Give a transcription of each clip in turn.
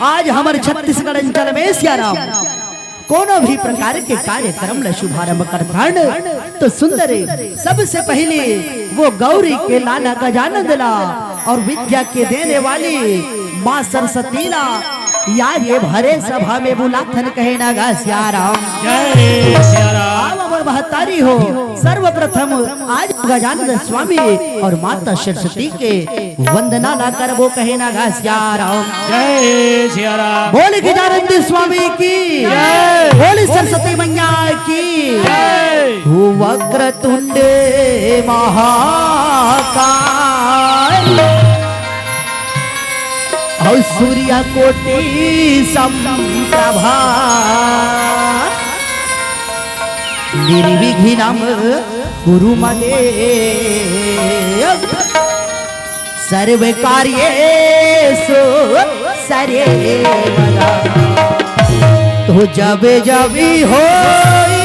आज हमारे छत्तीसगढ़ अंचल में सियाराम कोनो भी प्रकार के कार्यक्रम ल शुभारंभ करथन तो सुंदर सबसे पहले वो गौरी के लाला गजानन ला और विद्या के देने वाली माँ सरस्वती ला या ये भरे सभा में बुलाथन कहे ना गा सियाराम जय सियाराम। अमर महतारी हो सर्वप्रथम आज गजानन स्वामी और माता सरस्वती के वंदना ला कर वो कहे ना गा सियाराम जय सियाराम। बोले गजानन स्वामी की बोले सरस्वती मैया की तू वक्रतुंड महाकाय और सूर्य कोटि समप्रभा निर्विघ्नं कुरु ममे सर्व कार्येषु सर्वदा तो जब जब होई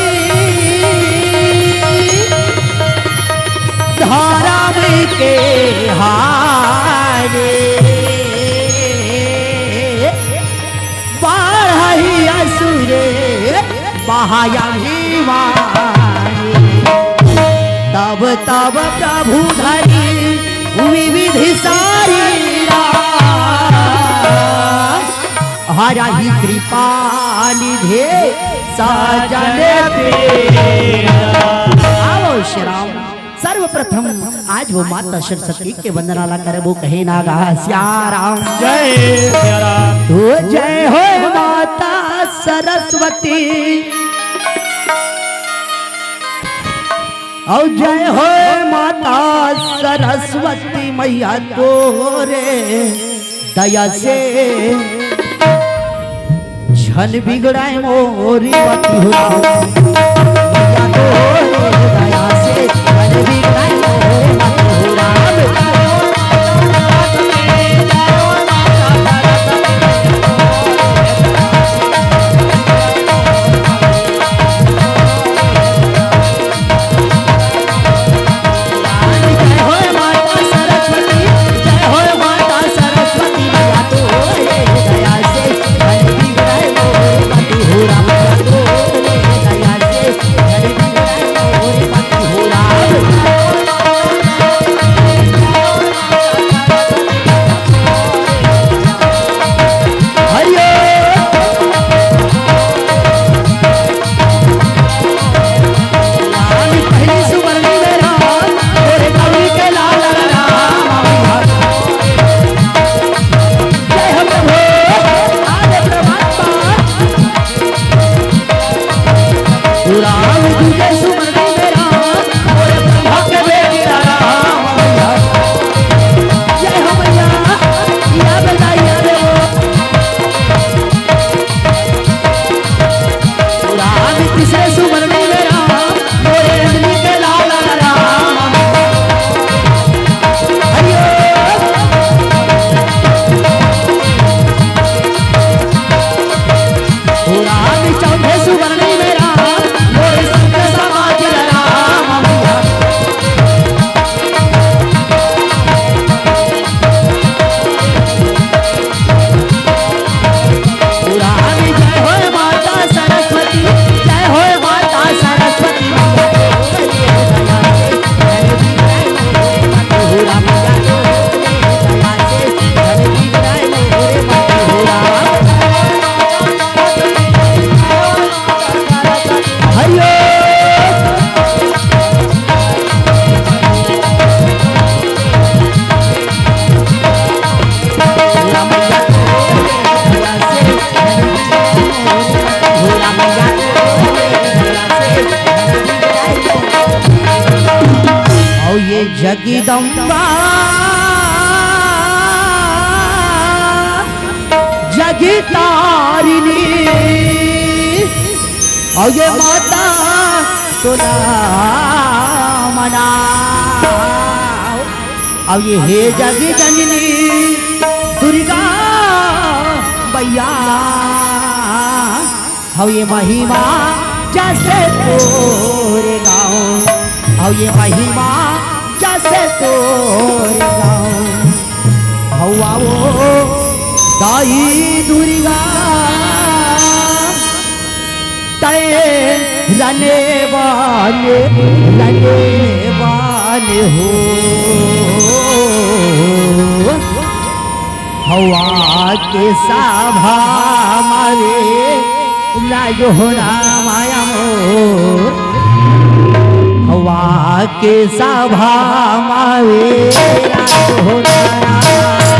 धारावाहिक के हारे असुरे तब तब प्रभु धरी विविधि सारी हरा ही कृपा निधे सजन आओ श्री राम। सर्वप्रथम आज वो माता सरस्वती के वंदना ला कर वो कहे ना गा सियाराम जय सियाराम। हो जय हो माता सरस्वती और जय हो माता सरस्वती मैया तोरे दया से छन बिगड़ाए मोरी मती हो मैया तोरे दया से छन बिगड़ाए मोरी मती हो राम। जगदम्बा जगतारिणी और ये माता तो मना और ये हे जग जननी दुर्गा मैया और ये महिमा जैसे तोरे गाँव और ये महिमा जैसे तोरे गाँव हवा वो दाई दुर्गा तड़े रने वाले हो हवा के साभा मारे लाजो माया मोर हवा के साभा मारे लाजो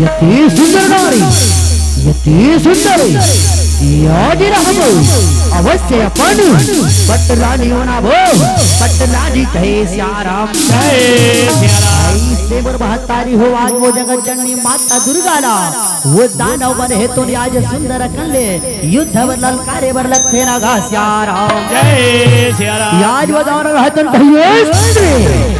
यति सुंदर नारी यति सुंदर याद रहबो अवश्य अपन पटरानी होना भो पटरानी कहे श्याराम जय सियाराम से महतारी हो आज वो जगत जननी माता दुर्गा ना वो दानव बने है तो आज सुंदर कल्ले युद्ध वर ललकारे वर लखे ना घा श्याराम जय सियाराम आज वो दानव है तो कहिए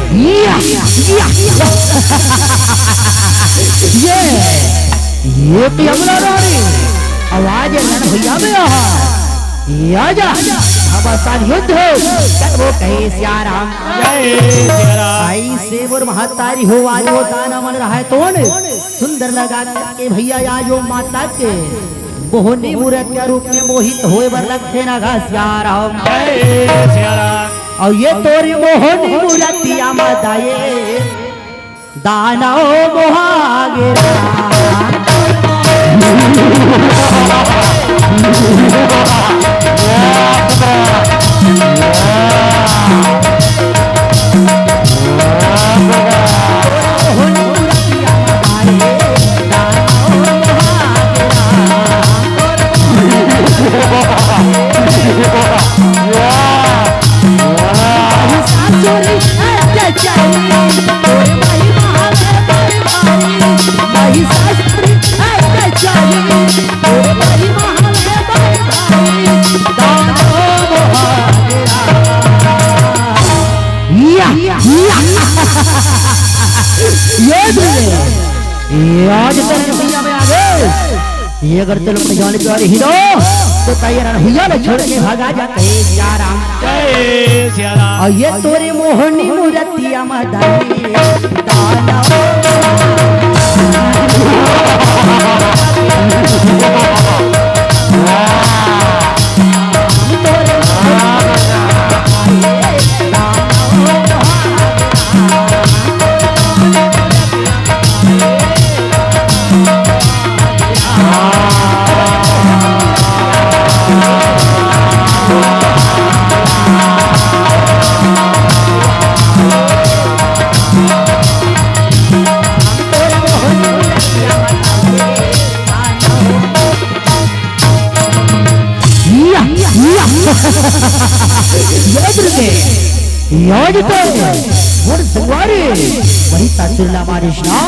ये पियमला रानी आवाज रण भैया में आजा अब आसान युद्ध हो वो कहे श्याराम जय सियाराम आई से वो महतारी हो आज वो दाना मन रहा है तोड़ सुंदर लगा के भैया आज वो माता के मोहनी मूर्त के रूप में मोहित होए बर लखे ना घा श्याराम जय सियाराम और ये तोरी मोहनी मूर्तिया माताए दानव मोहागेरा आज ये अगर तुम अपने जाने प्यारे हीरो तो तैयार भैया ने छोड़ के भागा जा कहे सिया राम। जय सिया राम। और ये तोरे मोहनी मूर्तिया मदानी दाना याद कर और सवारी बड़ी तासुरला बारिश ना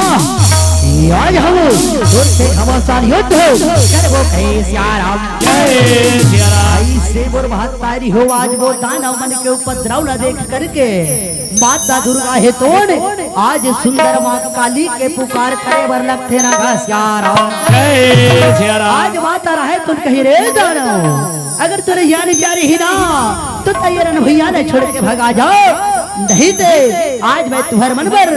याद हम और से हमासान युद्ध हो कर वो कहे सिया राम। जय सिया राम। ऐसे बोर बहुत तारी हो आज वो दानव मन के उपद्रव न देख करके माता दुर्गा है तोड़ आज सुंदर मां काली के पुकार करे वर लगते ना घास सिया राम। जय सिया राम। आज माता रहे तुम कहीं रे दानव अगर तेरे यानी प्यारे ही ना तो तैयार भैया ने छोड़ के भगा जाओ नहीं दे आज मैं तुम्हारे मन पर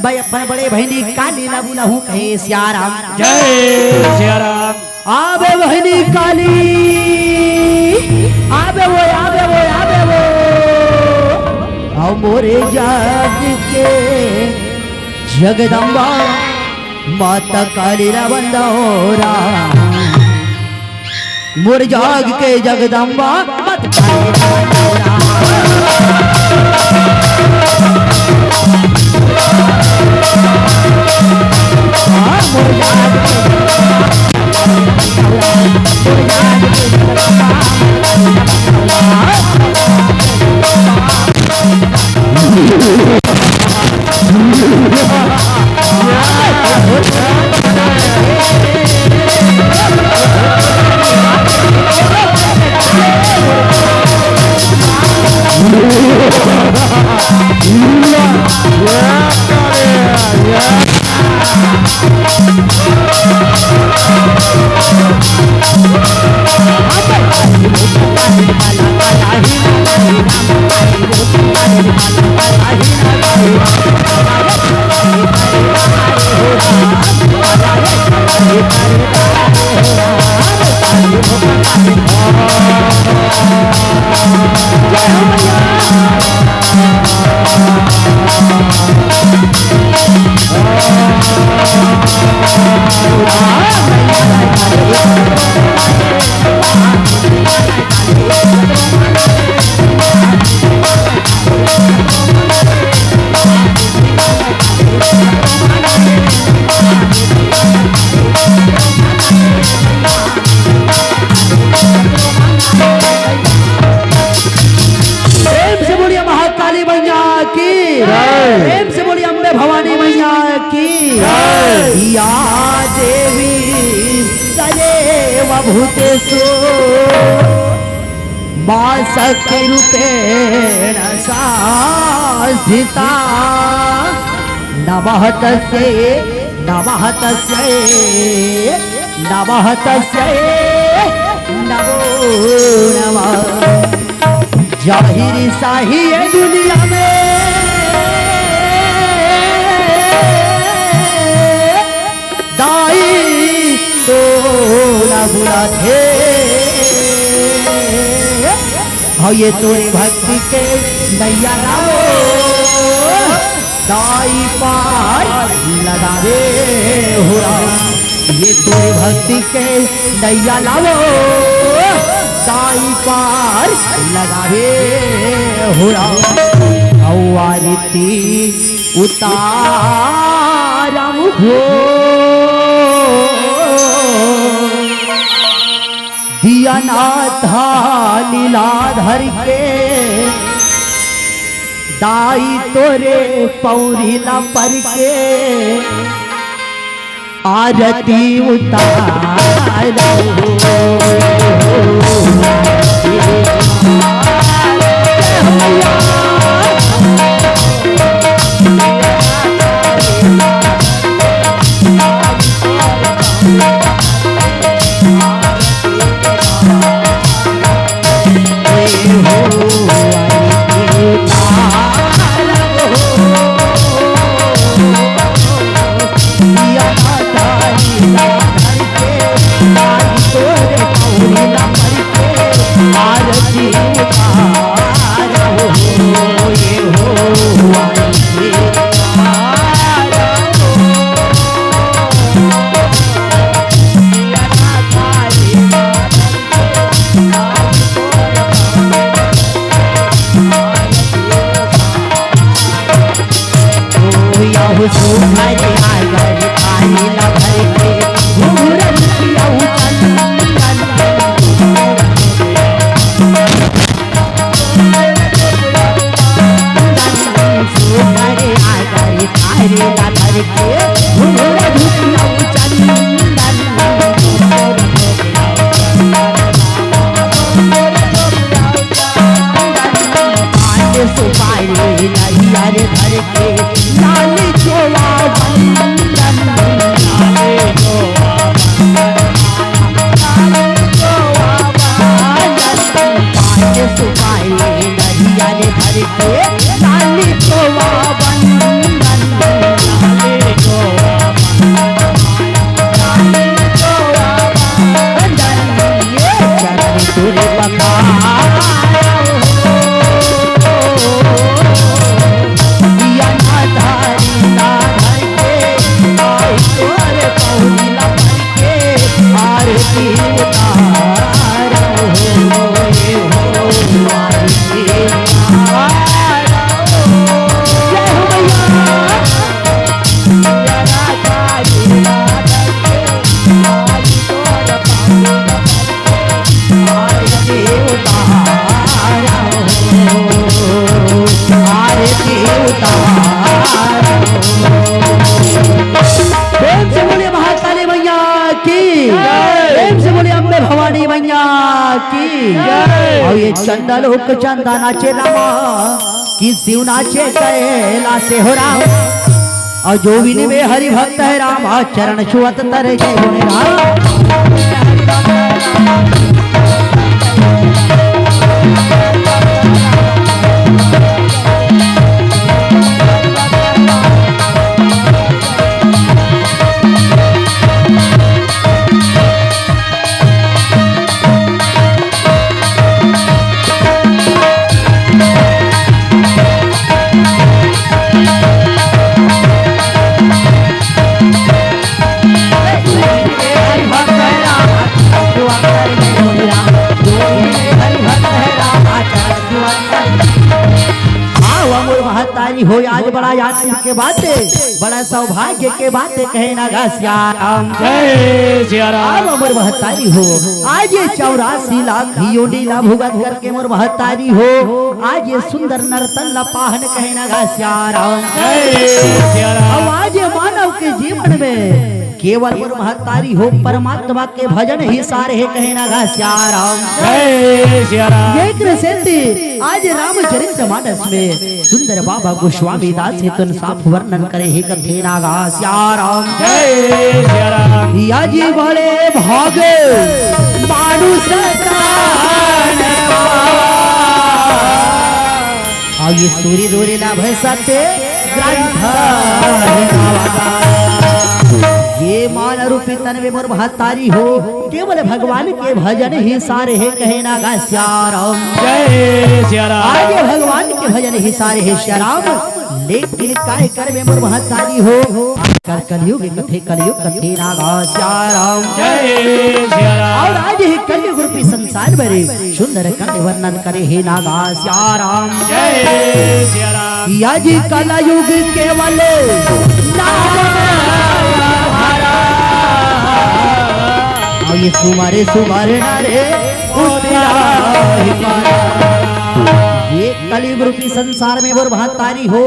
भाई अपने बड़े बहनी काली ना बुला हूँ कहे सिया राम। जय सिया राम। आबे बहनी काली आबे वो आबे वो आबे वो आओ मोरे जाग के जगदम्बा माता काली रा बंदा हो रहा मोर जाग के जगदम्बा मत भूतेषु मां शक्ति रूपेण संस्थिता नमः तस्यै नमः तस्यै नमः तस्यै नमो नमः। जाहिर शाही है दुनिया में दाई तो ना बुरा थे हाँ ये तोरे भक्ति के नैया लाओ दाई पार लगावे हो ये तोरे भक्ति के नैया लाओ दाई पार लगावे हो आरती उतारम हो दिया नाथा लीलाधर के दाई तोरे पौरीला पर के आरती उतारो सुघर आगर थारी ला भर के घुंघरू धुतिया चंदन सुघर आगर थारी ला भर के घुंघरू धुतिया चंदन सुपारी नैया रे धर के लाल चोला बंदन लाल चोला बंदन सुपारी नैया रे धर के लाल चोला बंदन लाल चोला बंदन ये चरण तुरे बका और ये चंदलोक चंदा नाचे रामा कि शिव नाचे कैला से हो राम और जो विन में हरि भक्त है राम चरण छुअत तर जय हो राम महतारी हो आज बड़ा याद के बाते बड़ा सौभाग्य के बाते कहे ना घसिया राम जय सिया राम मोर महतारी हो आज ये 84 लाख योनीला भुगत करके मोर महतारी हो आज ये सुंदर नर्तन लपाहन कहे ना घसिया राम जय सिया राम आज ये मानव के जीवन में केवल मोर महतारी हो परमात्मा के भजन ही सारे है कहे ना घसिया राम जय सिया राम ये कृष्ण आज रामचरित मानस में सुंदर बाबा गोस्वामी दास तुन साफ वर्णन करे ही कथे नागा श्याराम जय सिया राम या जी बड़े भागे मानुष ये सूरी दूरी ना भैसते ग्रंथ ये मान रूपी तन में मोर महतारी हो केवल भगवान के भजन ही सारे है कहे ना गा श्याराम जय सिया राम आज भगवान के भजन ही सारे है श्याराम लेकिन काय कर में मोर महतारी हो कर कलयुग कथे ना गा श्याराम जय सिया राम और आज ही कलयुग रूपी संसार भरे सुंदर कंठ वर्णन करे हे ना गा श्याराम जय सिया राम या जी कलयुग केवल ये सुमारे सुमारे नारे ये कलयुग रूपी संसार में मोर महतारी हो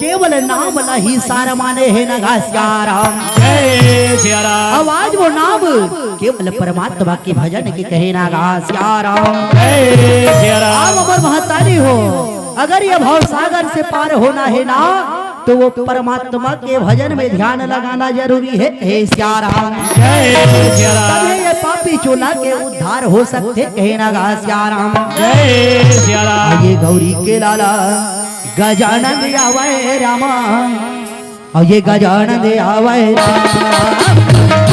केवल नाम ही सार माने है न घासियाराम जय सिया राम आवाज वो नाम केवल परमात्मा के भजन के कहे ना घासियाराम जय सिया राम मोर महतारी हो अगर ये भव सागर से पार होना है ना तो वो परमात्मा के भजन में ध्यान लगाना जरूरी है हे श्याराम जय सिया राम ये पापी चोला के उद्धार हो सकते कहे ना गा श्याराम जय सिया राम ये गौरी के लाला गजानन आवे रामा और ये गजानन आवे रामा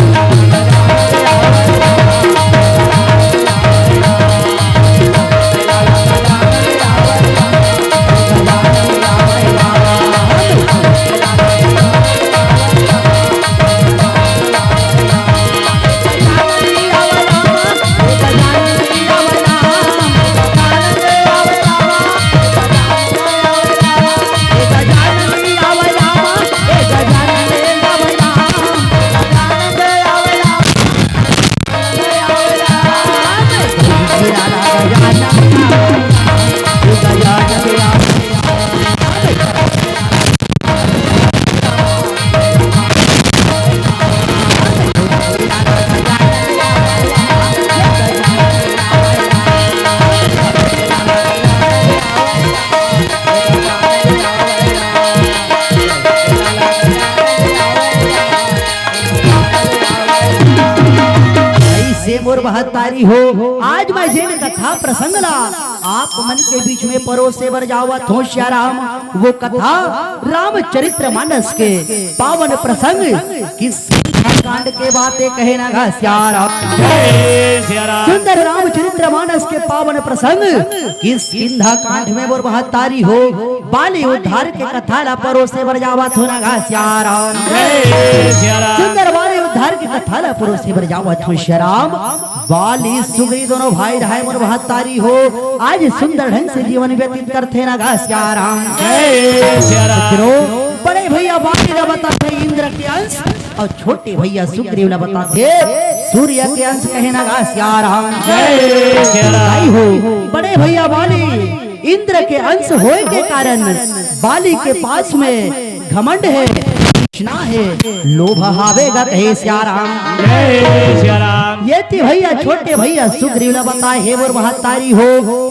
मोर महतारी हो। आज मैं जेन कथा प्रसंग ला आप मन के बीच में परोसे बर जावत हो श्याराम। वो कथा रामचरित्र मानस के पावन प्रसंग किस कांड के बातें कहे ना गा श्याराम। सुंदर रामचरित्र मानस के पावन प्रसंग किस किंधा कांड में मोर महतारी हो। बाली उद्धार के कथा ला परोसे बर जावत हो ना गा श्याराम। सुंदर बाली उद्धार की कथा ला परोसे बर जावत हो श्याराम। बाली सुग्री दोनों भाई रहे मोर महतारी हो। आज सुंदर ढंग से जीवन व्यतीत करते ना गा श्याराम। बड़े भैया बाली ने बताते इंद्र के अंश और छोटे भैया सुग्रीव ने बताते सूर्य के अंश कहे ना गा श्याराम। हो बड़े भैया बाली इंद्र के अंश होए के कारण बाली के पास में घमंड है, कृष्णा है, लोभ हावेगा कहे श्याराम। ये भैया छोटे भैया सुग्रीव ने बताए हे मोर महतारी हो।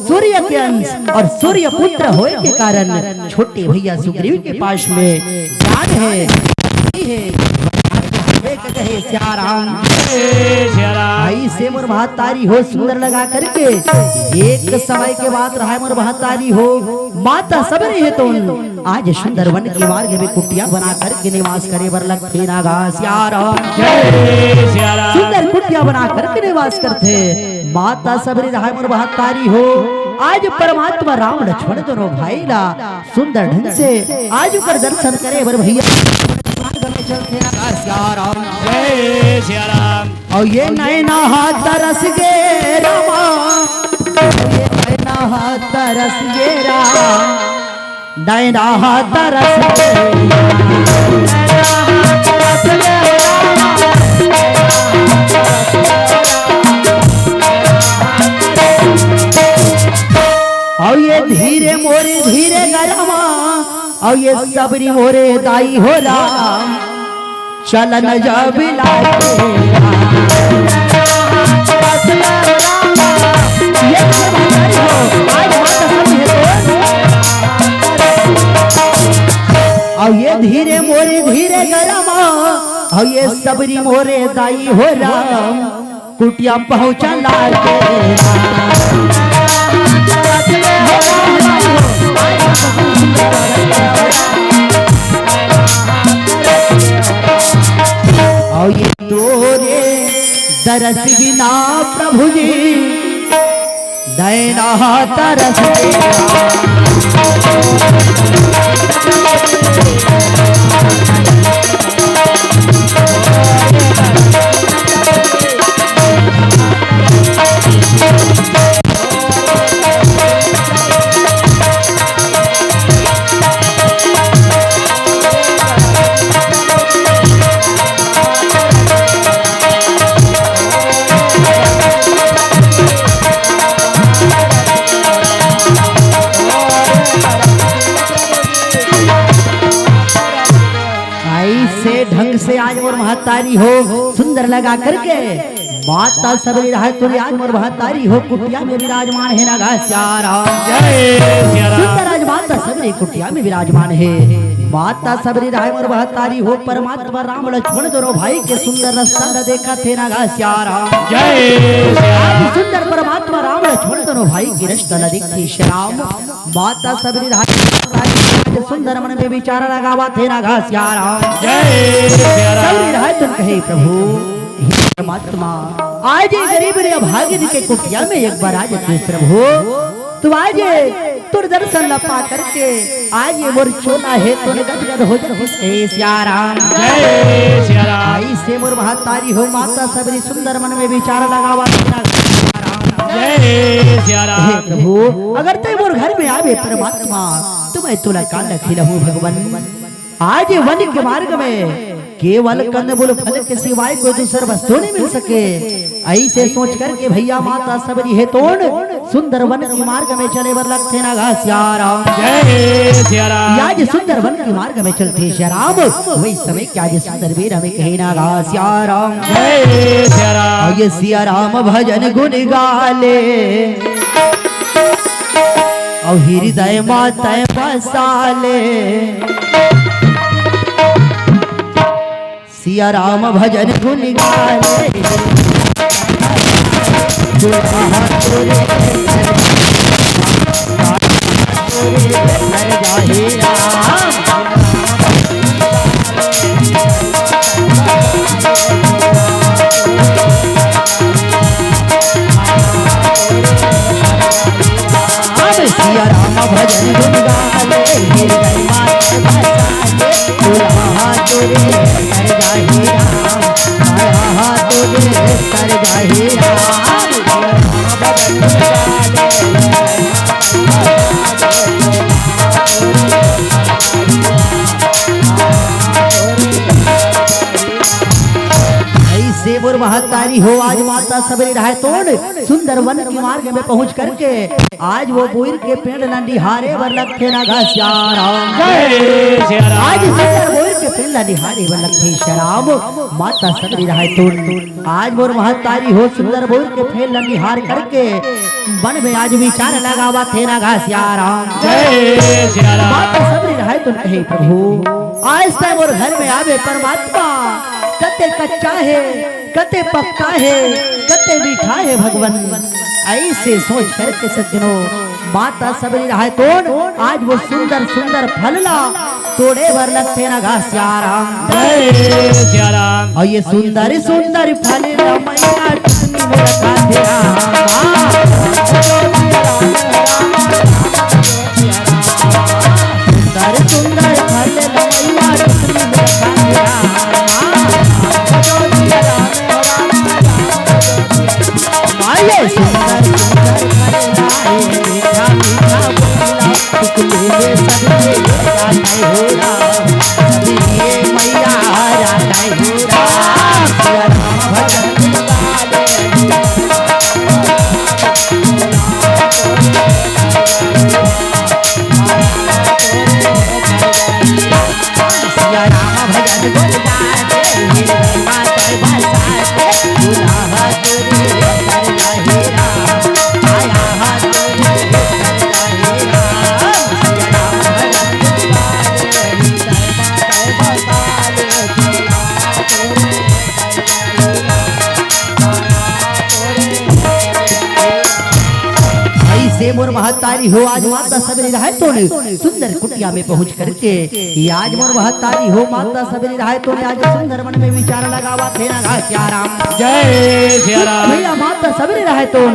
सूर्य के अंश और सूर्य पुत्र होए के कारण छोटे भैया सुग्रीव के पास में ज्ञान है, कहे श्याराम। भाई से मोर महतारी हो सुंदर लगा करके एक समय के बाद रहा मोर महतारी हो। माता सबरी है तो आज सुंदर वन के मार्ग में कुटिया बना करके निवास करे बर लगते ना गा श्याराम। सुंदर कुटिया बना करके निवास करते माता सबरी रहा मोर महतारी हो। आज परमात्मा राम लक्ष्मण दोनों भाई ला सुंदर ढंग से आज कर दर्शन करे बर भैया चलते ना श्याराम। जय श्री राम। और ये नैना हाथ तरस गे रामा, ये नैना हाथ तरस गे राम, नैना हाथ तरस गे और ये धीरे मोरे धीरे गरमा और ये सबरी मोरे दाई हो राम। चलन जब और ये धीरे मोरे धीरे गरमा और ये सबरी मोरे दाई हो राम। कुटिया पहुँचा लागे और ये तोरे दरस बिना प्रभु जी नैना तरस ढंग से आज मोर महतारी हो सुंदर लगा करके माता सबरी रहा तो आज मोर महतारी हो कुटिया में विराजमान है ना गा श्याराम। सुंदर आज माता सबरी कुटिया में विराजमान है। माता सबरी रहा मोर महतारी हो। परमात्मा राम लक्ष्मण दोनों भाई के सुंदर रास्ता देखा थे ना गा श्याराम। सुंदर परमात्मा राम लक्ष्मण दोनों भाई की रास्ता देखी श्याम। माता सबरी रहा सुंदर मन में विचार लगावा थे ना गा श्याराम। सबरी रहा तुम कहे प्रभु परमात्मा आज गरीब रे अभागिन के कुटिया में एक बार आज प्रभु तू आज तुर दर्शन लपा करके आज ये मोर चोला है तो गदगद हो जाए श्याराम। जय श्री राम। आई से मोर महतारी हो। माता सबरी सुंदर मन में विचार लगावा जय श्री राम। प्रभु अगर ते मोर घर में आवे परमात्मा तुम्हें तुला कान खिलहूं भगवान। आज वन के मार्ग में केवल कंदमूल फल के सिवाय कोई दूसर वस्तु नहीं मिल सके। ऐसे सोच करके भैया माता सबरी है तोड़ सुंदर वन के मार्ग में चले बर लगते ना गा श्याराम। जय श्री राम। आज सुंदर वन के मार्ग में चलते श्याराम वही समय क्या आज सुंदर वीर हमें कहे ना गा श्याराम। जय श्री राम। ये सिया राम भजन गुण गाले और हृदय माता बसाले। सिया राम भजन गुण गाले दुल्हा तोरे घर जाहि राम। सिया राम भजन गुण गाले हृदय माते बसाले दुल्हा तोरे घर जाहि राम आया तोरे घर जाहि राम। भजन गुण गाले ऐसे मोर महतारी हो आज माता सबरी रहे तोड़ सुंदर वन के मार्ग में पहुंच करके आज वो बोर के पेड़ न निहारे वर लखे ना घासियारा। जय सिया राम। आज सुंदर बोर के पेड़ न निहारे वर लखे शराब माता सबरी रहे तोड़ आज मोर महतारी हो सुंदर बोर के पेड़ न निहार करके वन में आज विचार लगावा थे ना घासियारा। जय सिया राम। माता सबरी रहे तो कहे प्रभु आज टाइम और घर में आवे परमात्मा कते कच्चा है कते पक्का है कते मीठा है भगवान। ऐसे सोच करके सज्जनों माता सबरी रहे तोड़ आज वो सुंदर सुंदर फल ला तोड़े भर लगते ना घासियारा। जय सिया राम। और ये सुंदर सुंदर फल ला मैया टुकनी में रखा थे सुंदर सुंदर फल ला मैया टुकनी में रखा आये सुंदर सुंदर फल मीठा मीठा बोला टुकले में सबके राधाई हो राम सबके मैया राधाई हो राम। सिया राम भजन गाले सिया राम भजन गुण गाले हृदय माते बसाते दुल्हा तोरे घर जाहि राम आया तोरे घर जाहि राम। सिया राम भजन गुण गाले हृदय माते बसाते दुल्हा तोरे ऐसे मोर महतारी हो आज माता सबरी रहे तोने सुंदर कुटिया में पहुंच करके आज मोर महतारी हो माता सबरी रहे तोने आज सुंदर मन में विचार लगावा थे ना घासियारा। जय सिया राम। भैया माता सबरी रहे तोन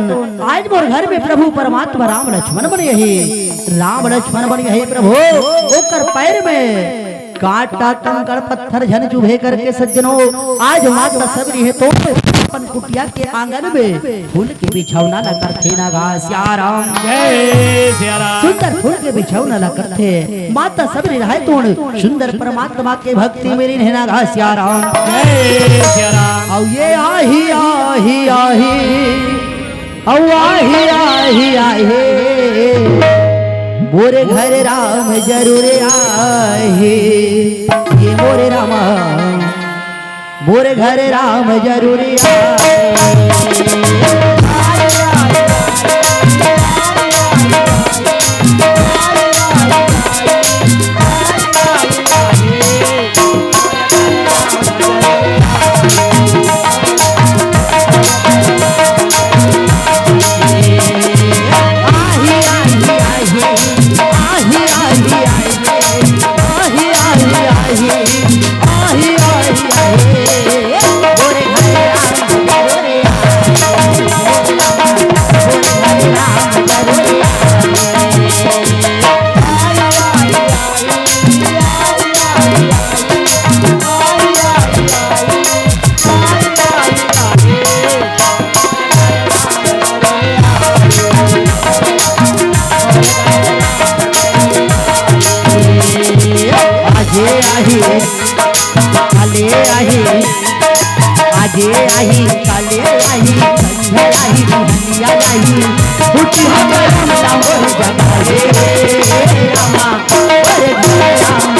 आज मोर घर में प्रभु परमात्मा राम लक्ष्मण बने यही राम लक्ष्मण बने यही प्रभु ओकर पैर में कांटा कंकड़ पत्थर झन चुभे करके सज्जनों आज माता सबरी है तो अपन कुटिया के आंगन में फूल के बिछौना न करथे ना घासियारा। जय सिया राम। सुंदर फूल के बिछौना न करथे माता सबरी रहे तोड़ सुंदर परमात्मा के भक्ति मेरी रहना घासियारा। जय सिया राम। औ ये आही आही आही औ आही आही आही मोरे घर राम जरूर आए ये मोरे रामा मोरे घर राम जरूर आजे आही काले आही संझे आही दुनिया आही उठी हो राम राम जगाए रामा अरे राम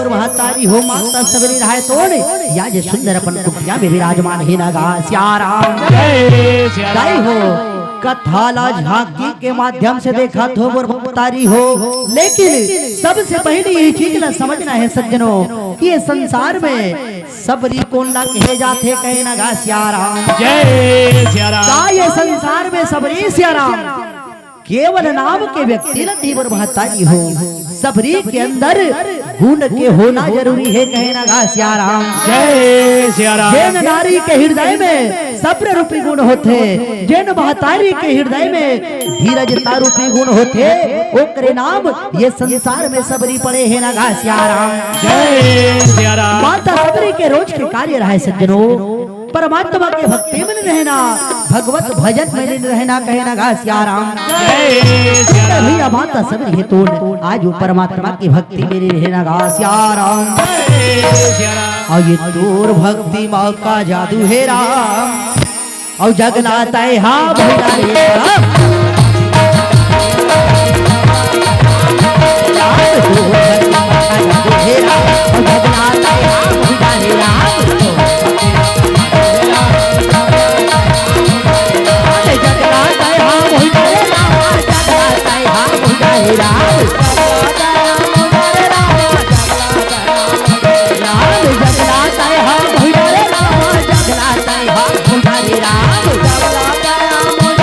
वर महतारी हो माता सबरी रहा तोड़ या जे सुंदर अपन कुटिया में विराजमान है नगा सियाराम जय सिया गाई राम हो कथाला झांकी के माध्यम से देखा तो वर महतारी हो, लेकिन सबसे पहले ये चीज ना समझना है सज्जनों कि ये संसार में सबरी कौन ला कहे जाते कहे नगा सियाराम जय सिया राम का ये संसार में सबरी सियाराम केवल नाम के व्यक्ति न तीव्र महतारी हो, सबरी के अंदर गुण के होना जरूरी है कहे नगा सियाराम जय सिया राम जैन नारी के हृदय में सब्र रूपी गुण होते, जैन महतारी के हृदय में धीरजता रूपी गुण होते, ओकरे नाम ये संसार में सबरी पड़े है नगा सियाराम जय सिया राम माता सबरी के रोज के कार्य रहे सज्जनों परमात्मा के भक्ति में रहना, भगवत भजन में रहना कहे नगा सियाराम जय सिया राम भैया माता सबरी है तो आज वो परमात्मा की भक्ति में रहना गा सियाराम जय सिया राम और ये तोर भक्ति माँ का जादू है राम और जगलाता है हाँ भैया रे राम तोर भक्ति माँ का जादू है राम और जगलाता है हाँ भैया रे राम जगलाता है हाँ भैया रे राम जगलाता है हाँ भैया रे राम जगलाता है हाँ भैया रे राम जगलाता है हाँ भैया रे राम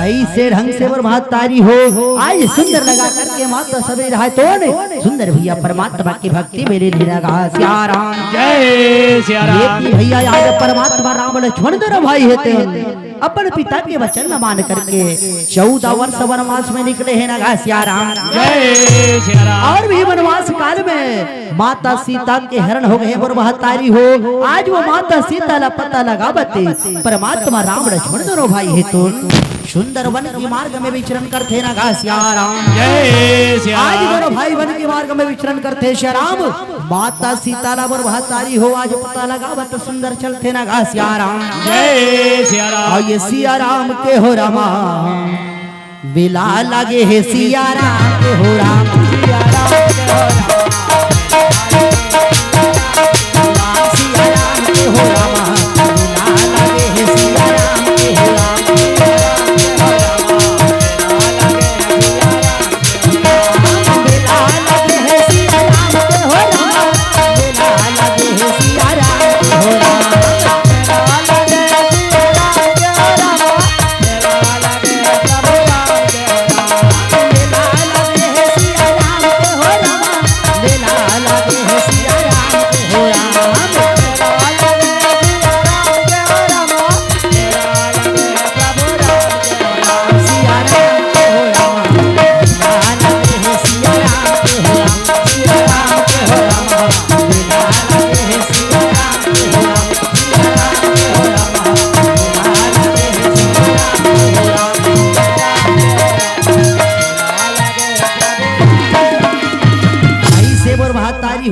ऐसे ढंग से वर महतारी हो आज सुंदर लगा करके माता सबरी रहा तो सुंदर भैया परमात्मा की भक्ति मेरे लगा सियाराम जय सिया राम ये भैया आज परमात्मा राम लक्ष्मण दोनों भाई होते अपन पिता के वचन न मान करके 14 वर्ष वनवास में निकले हैं नगा सियाराम जय सिया राम और भी वनवास काल में माता सीता के हरण हो गए वर महतारी हो आज वो माता सीता ला पता लगा बते परमात्मा राम लक्ष्मण दोनों भाई है तो सुंदर वन के मार्ग में विचरण करते नगा सियाराम जय सिया आज राम दोनों भाई वन के मार्ग में विचरण करते श्याराम माता सीता ला वर महतारी हो आज पता लगा बत सुंदर चलते नगा सियाराम जय सिया राम और ये सियाराम के हो रामा बिला लगे है सियाराम के हो राम सियाराम के हो राम सियाराम के हो रामा बिला लगे है सियाराम के हो राम बिला लगे है सियाराम के हो राम बिला लगे है सियाराम के हो राम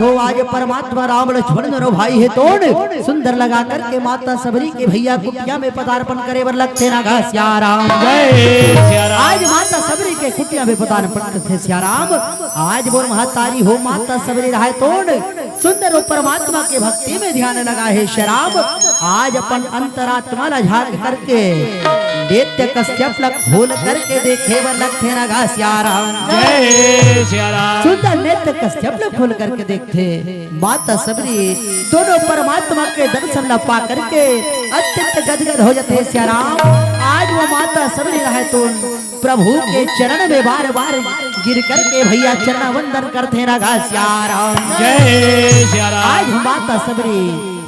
हो आज परमात्मा राम लक्ष्मण दोनों भाई है तोड़ सुंदर लगा करके माता सबरी के भैया कुटिया में पदार्पण करे वर लगते ना गा सियाराम जय सिया राम आज माता सबरी के कुटिया में पदार्पण करते सियाराम आज वो महतारी हो माता सबरी रहा तोड़ सुंदर परमात्मा के भक्ति में ध्यान लगा है शराब आज अपन अंतरात्मा ला झांक करके दैत्य कश्यप लग खोल करके देखे वर लगते ना गा सियाराम जय सिया राम सुंदर नेत्र कश्यप लोग खोल करके देखते माता सबरी दोनों परमात्मा के दर्शन ला पा करके अत्यंत गदगद हो जाते सियाराम आज वो माता सबरी रहे तो प्रभु के चरण में बार बार गिर करके भैया चरण वंदन करते रहा सियाराम जय सिया राम आज माता सबरी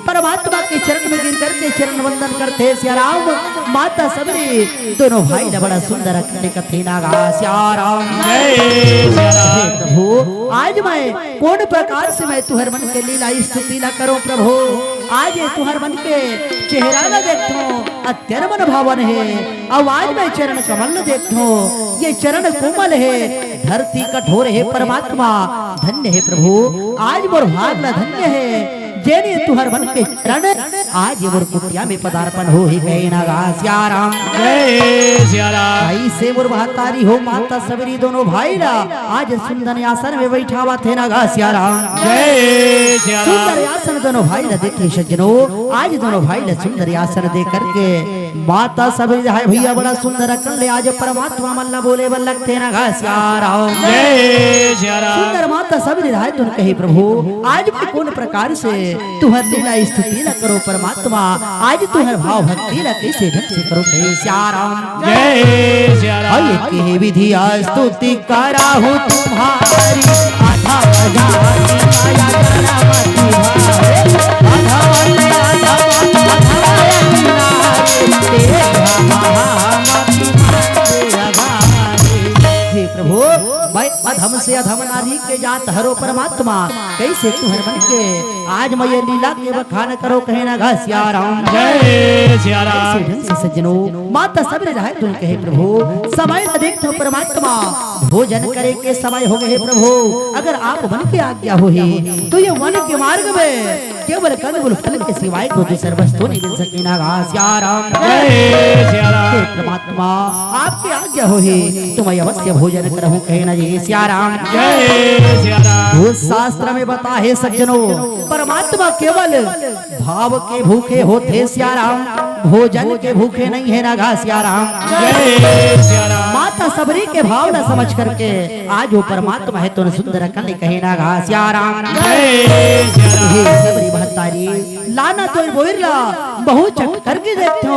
परमात्मा के चरण में गिर करके चरण वंदन करते सियाराम माता सबरी दोनों भाई ने बड़ा सुंदर कथे नागा सियाराम जय सिया राम प्रभु आज मैं कौन प्रकार से मैं तुहर मन के लीला स्तुति न करूं प्रभु आज ये तुहर मन के चेहरा न देखो अत्यंत मन भावन है। आवाज में चरण कमल न देखो ये चरण कोमल है। धरती कठोर है परमात्मा धन्य है प्रभु आज मोर भाग धन्य है। जेने तुहर मन के चरण आज ये मोर कुटिया में पदार्पण हो ही गए ना सिया राम जय सिया राम। भाई से मोर बहतारी हो माता सबरी दोनों भाई रा आज सुंदर आसन में बैठा हुआ थे ना सिया राम जय सिया राम। सुंदर आसन दोनों भाई ने देखे सज्जनों आज दोनों भाई ने सुंदर आसन दे करके माता सबरी है भैया बड़ा सुंदर कर ले आज परमात्मा मल्ला बोले बल्लक थे ना सिया राम जय सिया राम। सुंदर माता सबरी है तुम कहे प्रभु आज भी कौन प्रकार से तुहर लीला स्तुति न करो परमात्मा आज तुहर भाव भक्ति न कैसे ढंग से करो कहे सिया राम जय सिया राम। आये के विधि स्तुति कराहूं तुम्हारी आधा आधा माया करावती भारे आधा आधा हे प्रभु मैं अधम से अधम नारी के जात हरो परमात्मा कैसे तुहर मन के आज मैं ये लीला के बखान करो कहे ना सिया राम जय सिया ऐसे राम। ढंग से सज्जनों माता सबरे रहे तुम कहे प्रभु समय न देखो परमात्मा भोजन करे के समय हो गए प्रभु अगर आप मन की आज्ञा हो ही तो ये वन के मार्ग में केवल कंदमूल फल के सिवाय को दूसर वस्तु नहीं मिल सकी ना सिया राम जय सिया राम। हे परमात्मा आपकी आज्ञा हो ही तो मैं अवश्य भोजन करहूं कहे ना जी सिया राम जय सिया राम। वो शास्त्र में बता है सज्जनों परमात्मा केवल भाव के भूखे होते सिया राम भोजन के भूखे नहीं है ना सिया राम जय सिया राम। माता सबरी के भाव न समझ करके आज वो परमात्मा है तो सुंदर कल कहे ना सिया राम जय सिया राम। हे सबरी बहतारी लाना तो बोइरला बहु चख करके देखो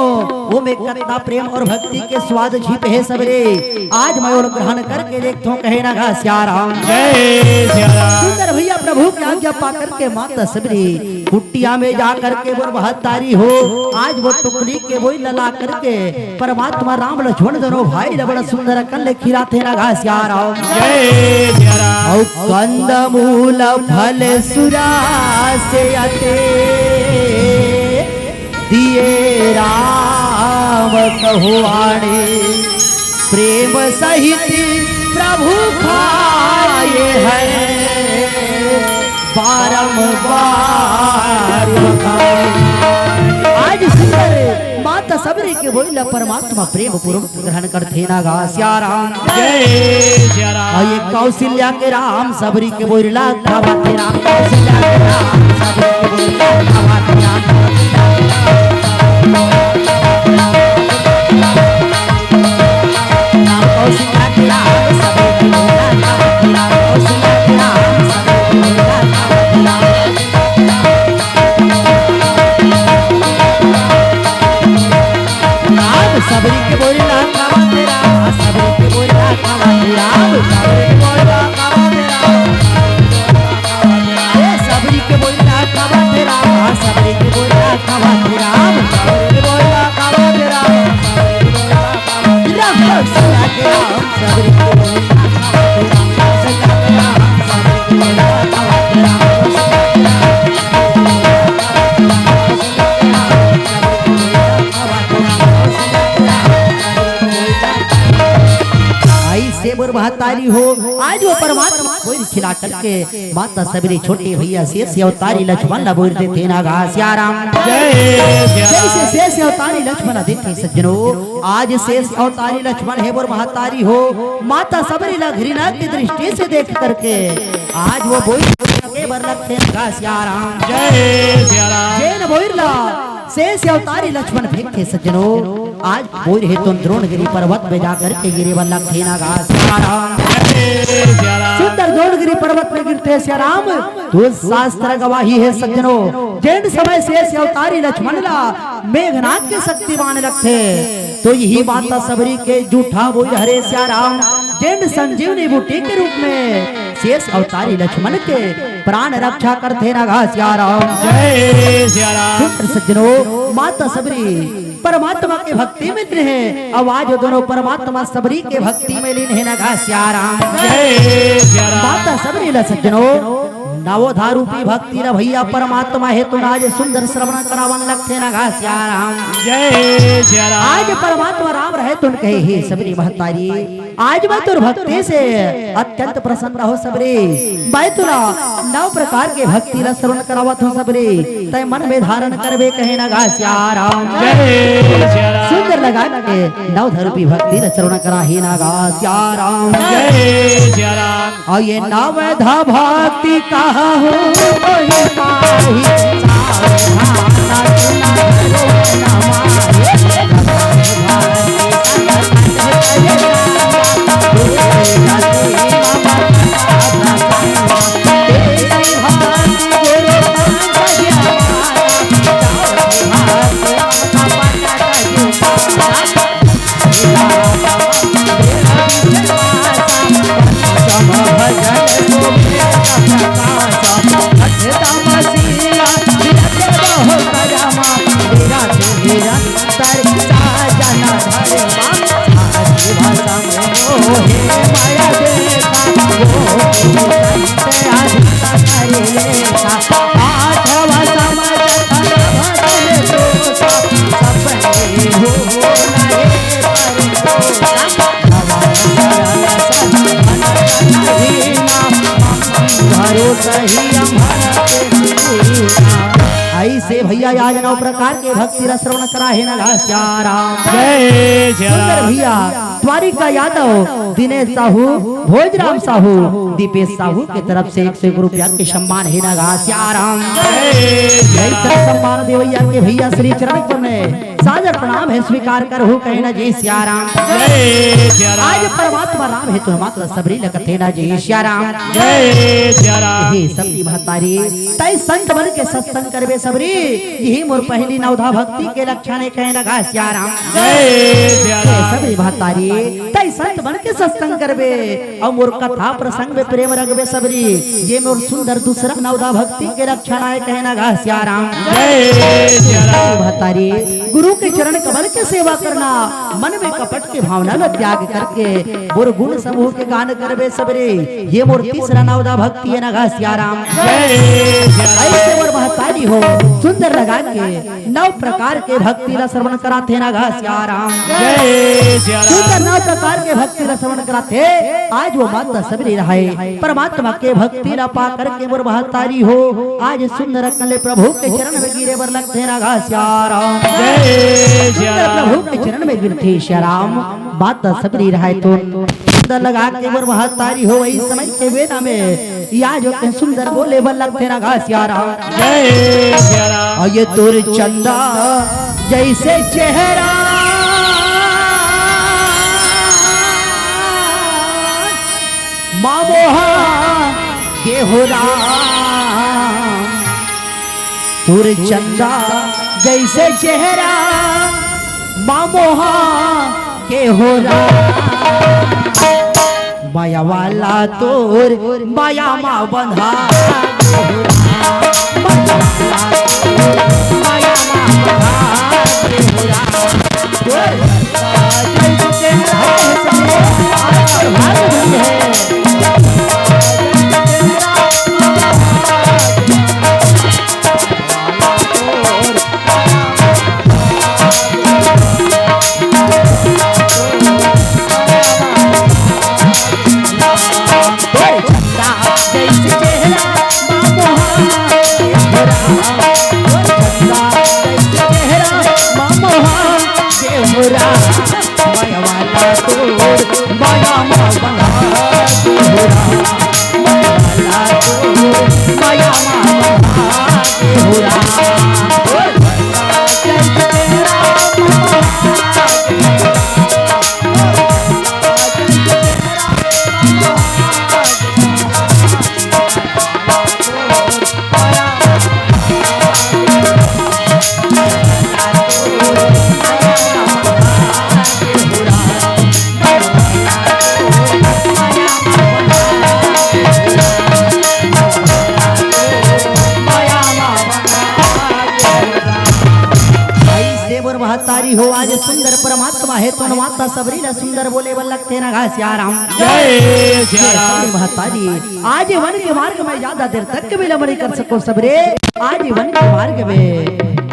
वो में कितना प्रेम और भक्ति के स्वाद छिपे है सबरे आज मैं और ग्रहण करके देखो कहे ना सिया राम जय सिया राम। सुंदर भैया प्रभु की आज्ञा पा करके माता सबरी कुटिया में जा करके वो बहतारी हो आज वो टुकड़ी के वही लला करके परमात्मा राम लक्ष्मण दोनों भाई ने बड़ा सुंदर कल खिलाते ना सिया राम जय सिया राम। औ कंद मूल फल सुरा से अते दिए राम कहुआणे प्रेम सहित प्रभु खाए हैं बारंबार आज सुंदर माता सबरी के बोला परमात्मा प्रेम पूर्वक ग्रहण करते ना सिया राम जय सिया राम। ये कौशल्या के राम सबरी के बोला खावाते राम कौशल्या के राम सबरी के बोला खावाते राम कौशल्या के राम सबरी के बोला खावाते राम कौशल्या के राम सबरी के बोला खावाते राम सबरी के बोला खावाते राम सबरी के बोला खावाते राम सबरी के बोला खावाते राम सबरी के बोला खावाते राम सबरी के बोला खावाते राम सबरी के बोला खावाते राम कौशल्या के राम सबरी के बोला खावाते राम कौशल्या के राम सबरी के बोला खावाते राम ऐसे मोर बहतारी हो आज वो परमात्मा कोई खिला करके माता सबरी छोटे भैया शेष अवतारी लक्ष्मण ला बोलते थे ना सिया राम जय सिया राम। जैसे शेष अवतारी लक्ष्मण देखे सज्जनों आज शेष अवतारी लक्ष्मण है मोर बहतारी हो माता सबरी ला घृणा की दृष्टि से देख करके आज वो बोल के बरलक थे ना सिया राम जय सिया राम। जैन बोइरला शेष अवतारी लक्ष्मण फेंके सज्जनों आज बोल है तुम द्रोणगिरी पर्वत में जाकर के गिरे बल्लक थे ना सिया राम जय सिया राम। सुंदर द्रोणगिरी पर्वत में गिरते सिया राम तो शास्त्र गवाही है सज्जनों जैन समय शेष अवतारी लक्ष्मण ला मेघनाथ के शक्तिमान रखे तो यही माता सबरी के जूठा बोल हरे सिया राम जैन संजीवनी बूटी के रूप में शेष अवतारी लक्ष्मण के प्राण रक्षा करते ना सिया राम जय सिया राम। सुंदर सज्जनों माता सबरी परमात्मा के भक्ति में लीन है आवाज दोनों परमात्मा सबरी के भक्ति में लीन है ना सिया राम जय सिया राम। माता सबरी ला सज्जनों नवोधा रूपी भक्ति र भैया परमात्मा है तो आज सुंदर श्रवण करावन लखते न घासिया राम। जय सिया राम। आज परमात्मा राम रहे तुम कहे हे सबरी महतारी आज मैं तुर भक्ति से अत्यंत प्रसन्न हो सबरे। मैं तुला 9 प्रकार के भक्ति र श्रवण करावत हो सबरे। तय मन में धारण करबे कहे न घासिया राम। जय सिया राम। सुंदर लगा के 9 रूपी भक्ति र श्रवण करा हे न घासिया राम। जय सिया राम। और ये नवधा भक्ति कहा हो वही पाही सावधाना सुना करो ऐसे भैया आज 9 प्रकार के भक्ति रस श्रवण करा है न घासिया राम। जय सिया सुंदर राम। भैया द्वारिका यादव दिनेश साहू भोजराम साहू दीपेश साहू के तरफ से 101 रुपया के सम्मान है न घासिया राम। जय सम्मान देवैया के भैया श्री चरण में सादर प्रणाम है स्वीकार कर हो कहे न जय सिया राम। जय सिया राम। आज परमात्मा राम है तो मात्र सबरी लगते न जय सिया राम। जय सिया राम। हे सबरी महतारी तय संत बन के सत्संग करबे सबरी यही मोर पहली नवधा भक्ति के लक्षण है कहे न घासिया राम। जय सिया हे राम। सबरी महतारी तय संत बन के सत्संग करबे और मोर कथा प्रसंग में प्रेम रखबे सबरी ये मोर सुंदर दूसरा नवधा भक्ति के लक्षण है कहे न घासिया राम। जय सिया राम। महतारी गुरु के चरण कमल के सेवा करना मन में कपट की भावना न त्याग करके मोर गुण समूह के गान करबे सबरे ये मोर तीसरा नवधा भक्ति है न घासिया राम। जय सिया राम। ऐसे मोर महतारी हो सुंदर लगा के 9 प्रकार के भक्ति रा श्रवण कराते न घासिया राम। जय सिया राम। सुंदर 9 प्रकार के भक्ति रा श्रवण कराते आज वो माता सबरी रहे परमात्मा के भक्ति रा पा करके मोर महतारी हो आज सुंदर कले प्रभु के चरण में गिरे बर लगते न घासिया राम। जय सिया राम। प्रभु के चरण में गिरते श्री राम बात सबरी रहे तो सुंदर लगा के मोर महतारी हो वही समय के वेदा में या जो के सुंदर बोले बर लगते न घासिया राम। जय सिया राम। और ये तोर चंदा जैसे चेहरा मामोहा के हो राम तोर चंदा जैसे चेहरा मामोहा के हो राम माया वाला तोर माया मा बंधा माया मा चेहरा मोर महतारी हो आज सुंदर परमात्मा है तो माता सबरी न सुंदर बोले बल्लखे न घास राम जय सिया राम। सबरी महतारी आज वन के मार्ग में ज्यादा देर तक विलंब नहीं कर सको सबरे। आज वन के मार्ग में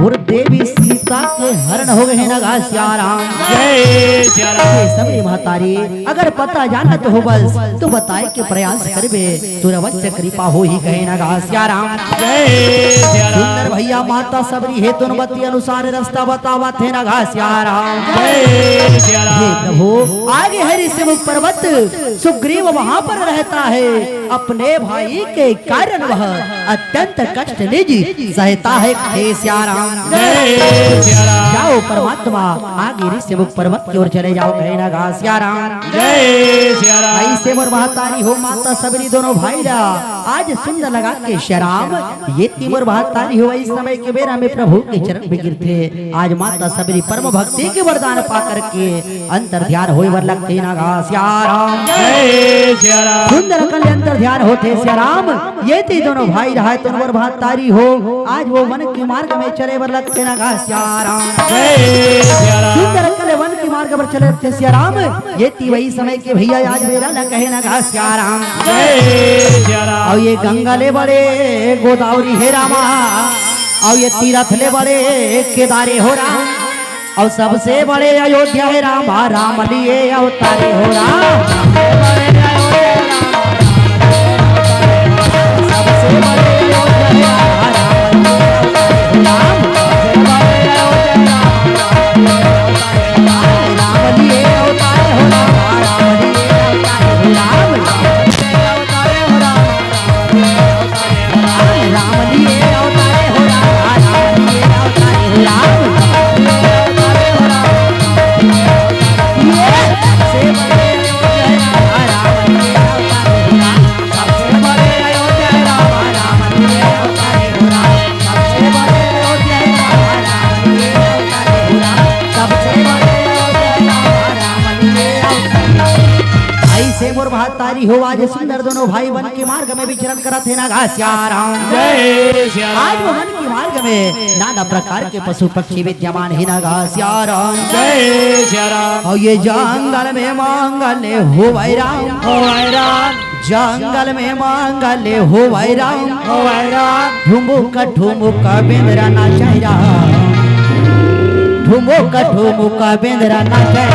गुरु देवी सीता के हरण हो गए न घास राम जय सिया राम। सबरी महतारी अगर पता जाना तो हो बस तू बताए के प्रयास करबे तुर अवश्य कृपा हो ही गए न घास राम जय सिया राम। सुंदर भैया माता सबरी है तुनबती अनुसार रास्ता बतावा थे न घास राम जय सिया हे राम। प्रभु आगे हरि सिमुख पर्वत सुग्रीव वहाँ पर रहता है अपने भाई के कारण वह अत्यंत कष्ट निजी सहता है हे सिया राम जय सिया राम। जाओ परमात्मा आगे ऋषिमुख पर्वत की ओर चले जाओ कहे ना घास सिया राम जय सिया राम। ऐसे मोर महतारी हो माता सबरी दोनों भाई रा आज सुंदर लगा के शराब ये तिमोर महतारी हो इस समय के बेरा में प्रभु के चरण में गिरते आज माता सबरी परम भक्ति के वरदान पा करके अंतर ध्यान होए वर लगते ना घास सिया राम जय सिया राम। सुंदर कल अंतर ध्यान होते सिया राम ये ती दोनों भाई रहा तुम मोर महतारी हो आज वो वन के मार्ग में चले वर लगते ना घास सिया राम जय सिया राम। सुंदर कल वन के मार्ग पर चले थे सिया राम ये ती वही समय के भैया आज मेरा न कहे ना घास सिया राम जय सिया राम। और ये गंगा ले बड़े गोदावरी हे रामा और ये तीरथ ले बड़े केदारे हो राम और सबसे बड़े अयोध्या है रामा राम लिए अवतारे हो राम सबसे बड़े अयोध्या है राम लिए अवतारे हो राम राम लिए अवतारे हो राम लिए अवतारे हो राम मोर महतारी हो आज सुंदर दोनों भाई वन के मार्ग में विचरण करत है ना घास राम जय सिया आज वो राम। वन के मार्ग में नाना प्रकार के पशु पक्षी विद्यमान है ना घास राम जय सिया राम। और ये जंगल में मांगल हो भाई राम ओ भाई राम। जंगल में मांगल हो भाई राम ओ भाई राम। ठुमुक बेंदरा नाचाई राम ठुमुक बेंदरा नाचाई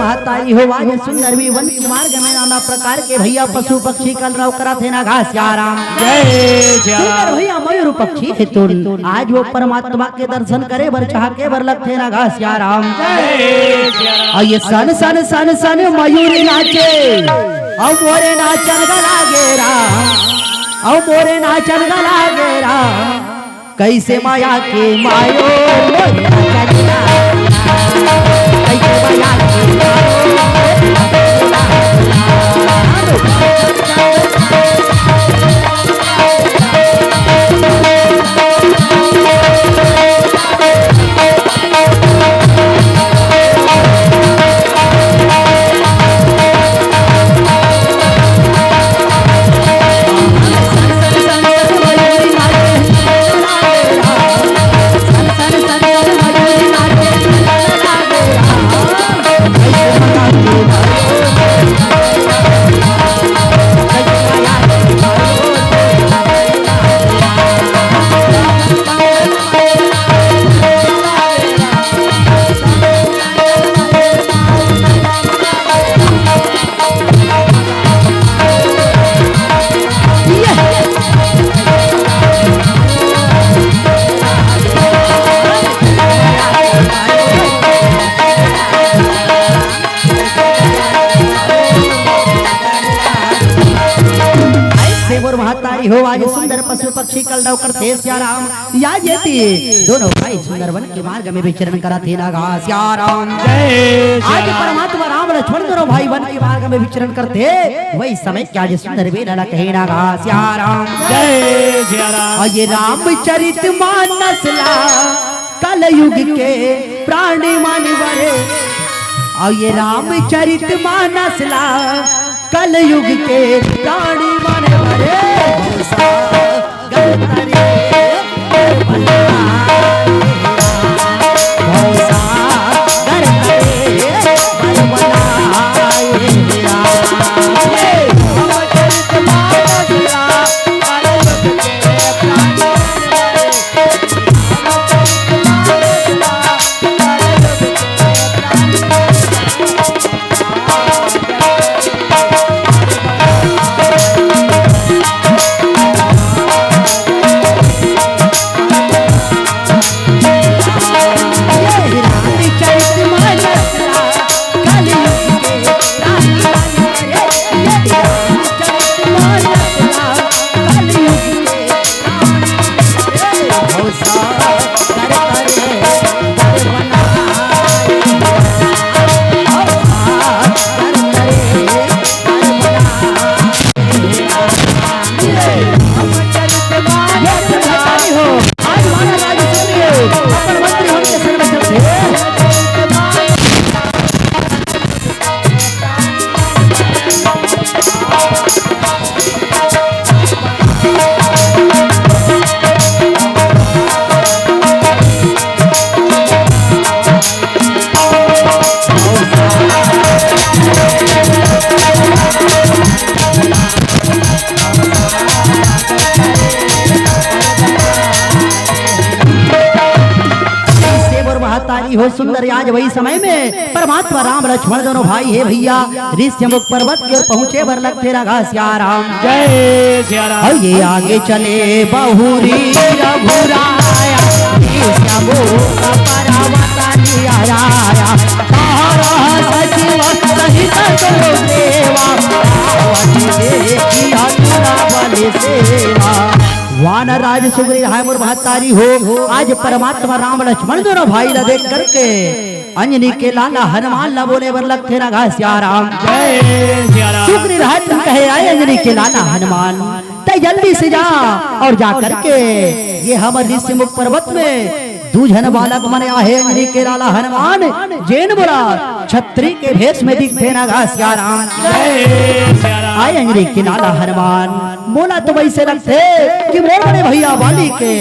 महतारी हो आज सुंदर भी वन के मार्ग में नाना प्रकार के भैया पशु पक्षी कलरव करा थे ना घास राम जय सिया सुंदर राम भैया मयूर पक्षी है तुम आज वो परमात्मा के दर्शन करे बर चाह के बर लग थे ना घास राम जय सिया राम और ये सन सन सन सन मयूरी नाचे और मोरे नाचन गला गेरा और मोरे नाचन गला गेरा कैसे माया के मायो मोरे नाचन गला कैसे माया के महतारी हो आज सुंदर पशु पक्षी कलरव करते श्याराम याद येती दोनों भाई सुंदर वन के मार्ग में विचरण करा थे ना श्याराम जय आज सिया परमात्मा राम लक्ष्मण दोनों भाई वन के मार्ग में विचरण करते वही समय क्या जो सुंदर बेला कहे ना श्याराम जय सिया राम और ये रामचरित मानस ला कल युग के प्राणी मानवरे और ये रामचरित मानस ला कल युग के प्राणी मानवरे हो सुंदर आज वही समय में परमात्मा राम लक्ष्मण दोनों भाई है भैया ऋष्यमुख पर्वत के पहुंचे बर लग तेरा श्याराम जय सिया राम और ये आगे चले बहुरी रघुराया ऋष्यमुख पर्वत आया सचिव सहित देवा देखिया बल सेवा वानर राज सुग्रीव है मोर महतारी हो आज परमात्मा राम लक्ष्मण दोनों भाई ला देख करके अंजनी के लाला हनुमान ला बोले बर लग तेरा श्याराम जय सिया राम सुग्रीव है तुम कहे आए अंजनी के लाला हनुमान तय जल्दी से जा और जा करके ये हमारे ऋषिमुख पर्वत में दूजन बालक मने आहे अंजनी के लाला हनुमान जैन बोला छत्री के भेष में दिखते ना श्याराम जय सिया राम आए अंजनी के लाला हनुमान मोला तो वैसे लगते कि मोर बड़े भैया बाली के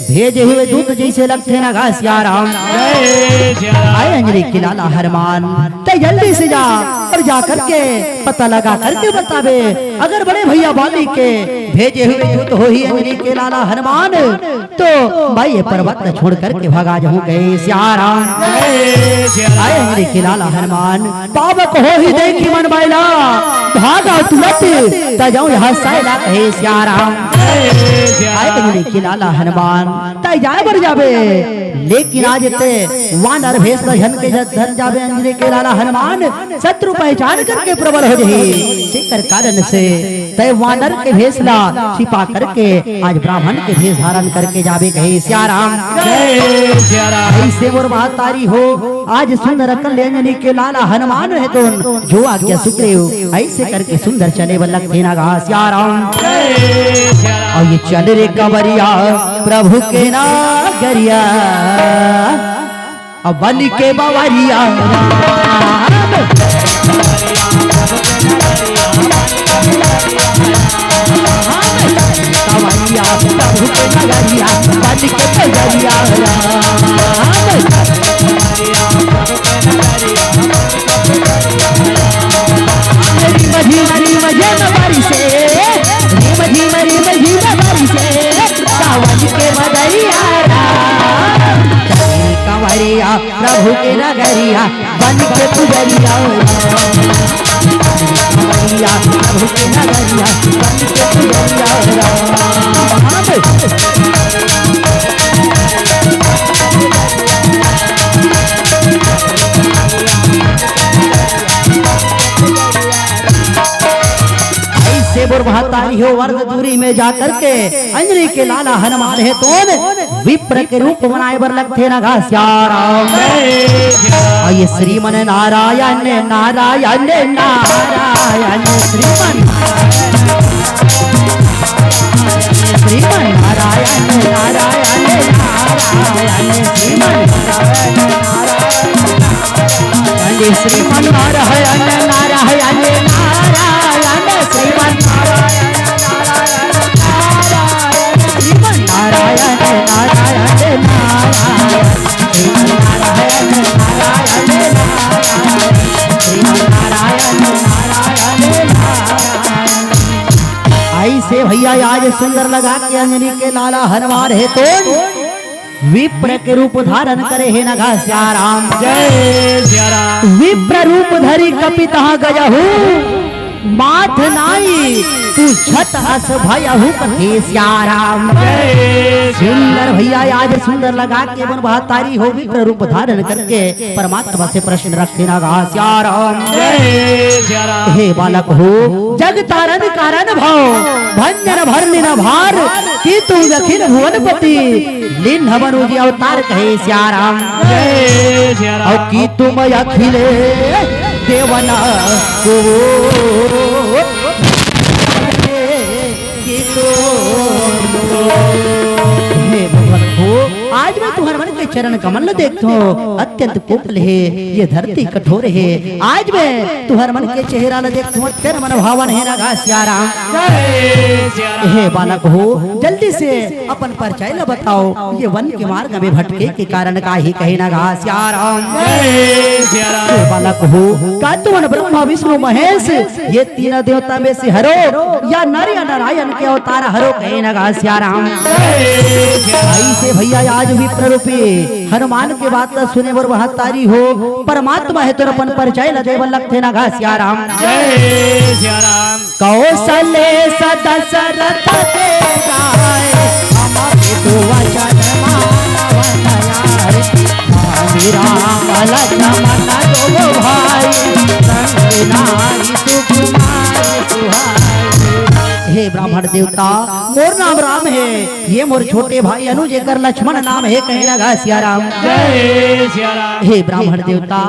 भेजे हुए दूत जैसे लगते ना श्याराम जय सिया राम आए अंजनी के लाला हनुमान तो जल्दी से जा और जा करके पता लगा करके बतावे अगर बड़े भैया बाली के भेजे हुए दूत हो ही अंजनी के लाला हनुमान तो भाई ये पर्वत छोड़ करके भगा जाऊं गए श्याराम जय सिया राम आए अंजलि के लाला हनुमान पावक हो ही देखी मन बैला भागा तुरंत तजाऊ यहाँ साइला कहे सिया राम आए अंजलि के लाला हनुमान तय जाए बर जाबे लेकिन आज ते वानर भेष धन के धन जाबे अंजलि के लाला हनुमान शत्रु पहचान करके प्रबल हो रही जेकर कारण से तय वानर के भेष ला छिपा करके आज ब्राह्मण के भेष धारण करके जाबे कहे सिया राम ऐसे मोर बात तारी हो आज सुंदर कल अंजलि के लाला हनुमान है तो जो आज्ञा सुग्रीव ऐसे करके सुंदर चले बल्लक देना गा सिया राम और ये चल रे कंवरिया प्रभु के नागरिया अब बन के बवरिया कंवरिया प्रभु के नगरिया बन के बवरिया मझी मझे बारी से मझी बारी से सावन के बदरिया कंवरिया प्रभु के नगरिया बन के पुजरिया कंवरिया प्रभु के नगरिया बन के पुजरिया बुरभातारी हो वर्ग दूरी में जाकर के अंजलि के लाला हनुमान है तो विप्र के रूप बनाए बर लगते ना घास्याराम ये श्रीमन नारायण नारायण नारायण श्रीमन नारायण नारायण नारायण श्रीमन नारायण नारायण नारायण श्रीमन नारायण नारायण ऐसे भैया आज सुंदर लगा के अंजलि के लाला हनुमान है तो विप्र के रूप धारण करे है नगा श्याराम जय श्री राम विप्र रूप धरी कपिता गजहू माथ नाई तू छत हस भयहू कहे श्याराम सुंदर भैया आज सुंदर लगा के बन बहातारी हो विप्र रूप धारण करके परमात्मा से प्रश्न रखते नगा श्याराम जय श्री राम हे बालक हो जग तारन कारण भाव भंजन भरने न भार की तू दखिन भुवनपति लिन मनुजी अवतार कहे श्याराम जय श्री राम और की तुम अखिले देवना को हे भगवान हो आज मैं तुम्हारे मन के चरण कमल देखता हूँ अत्यंत कोमल है ये धरती कठोर है आज मैं तुम्हारे मन के चेहरा न देखता हूँ अत्यंत मन भावन है ना श्याराम जय श्री राम हे बालक हो जल्दी से अपन परिचय न बताओ ये वन के मार्ग में भटके के कारण का ही कहे ना श्याराम जय श्री हे राम बालक हो का तुम ब्रह्मा विष्णु महेश ये तीन देवता में से हरो या नर या नारायण के अवतार हरो कहे ना श्याराम ऐसे भैया आज भी प्ररूपी हनुमान के बात सुने वर बहातारी हो परमात्मा है तो अपन परिचय न देव लगते ना श्याराम जय श्री राम कौशले सदशरथ के गाय हमारे तो वचन मानवतार राम लक्ष्मण दो भाई संग नारी सुकुमार सुहाई हे ब्राह्मण देवता मोर नाम राम है ये मोर छोटे भाई अनुज कर लक्ष्मण नाम है कहे लगा सियाराम जय श्री राम हे ब्राह्मण देवता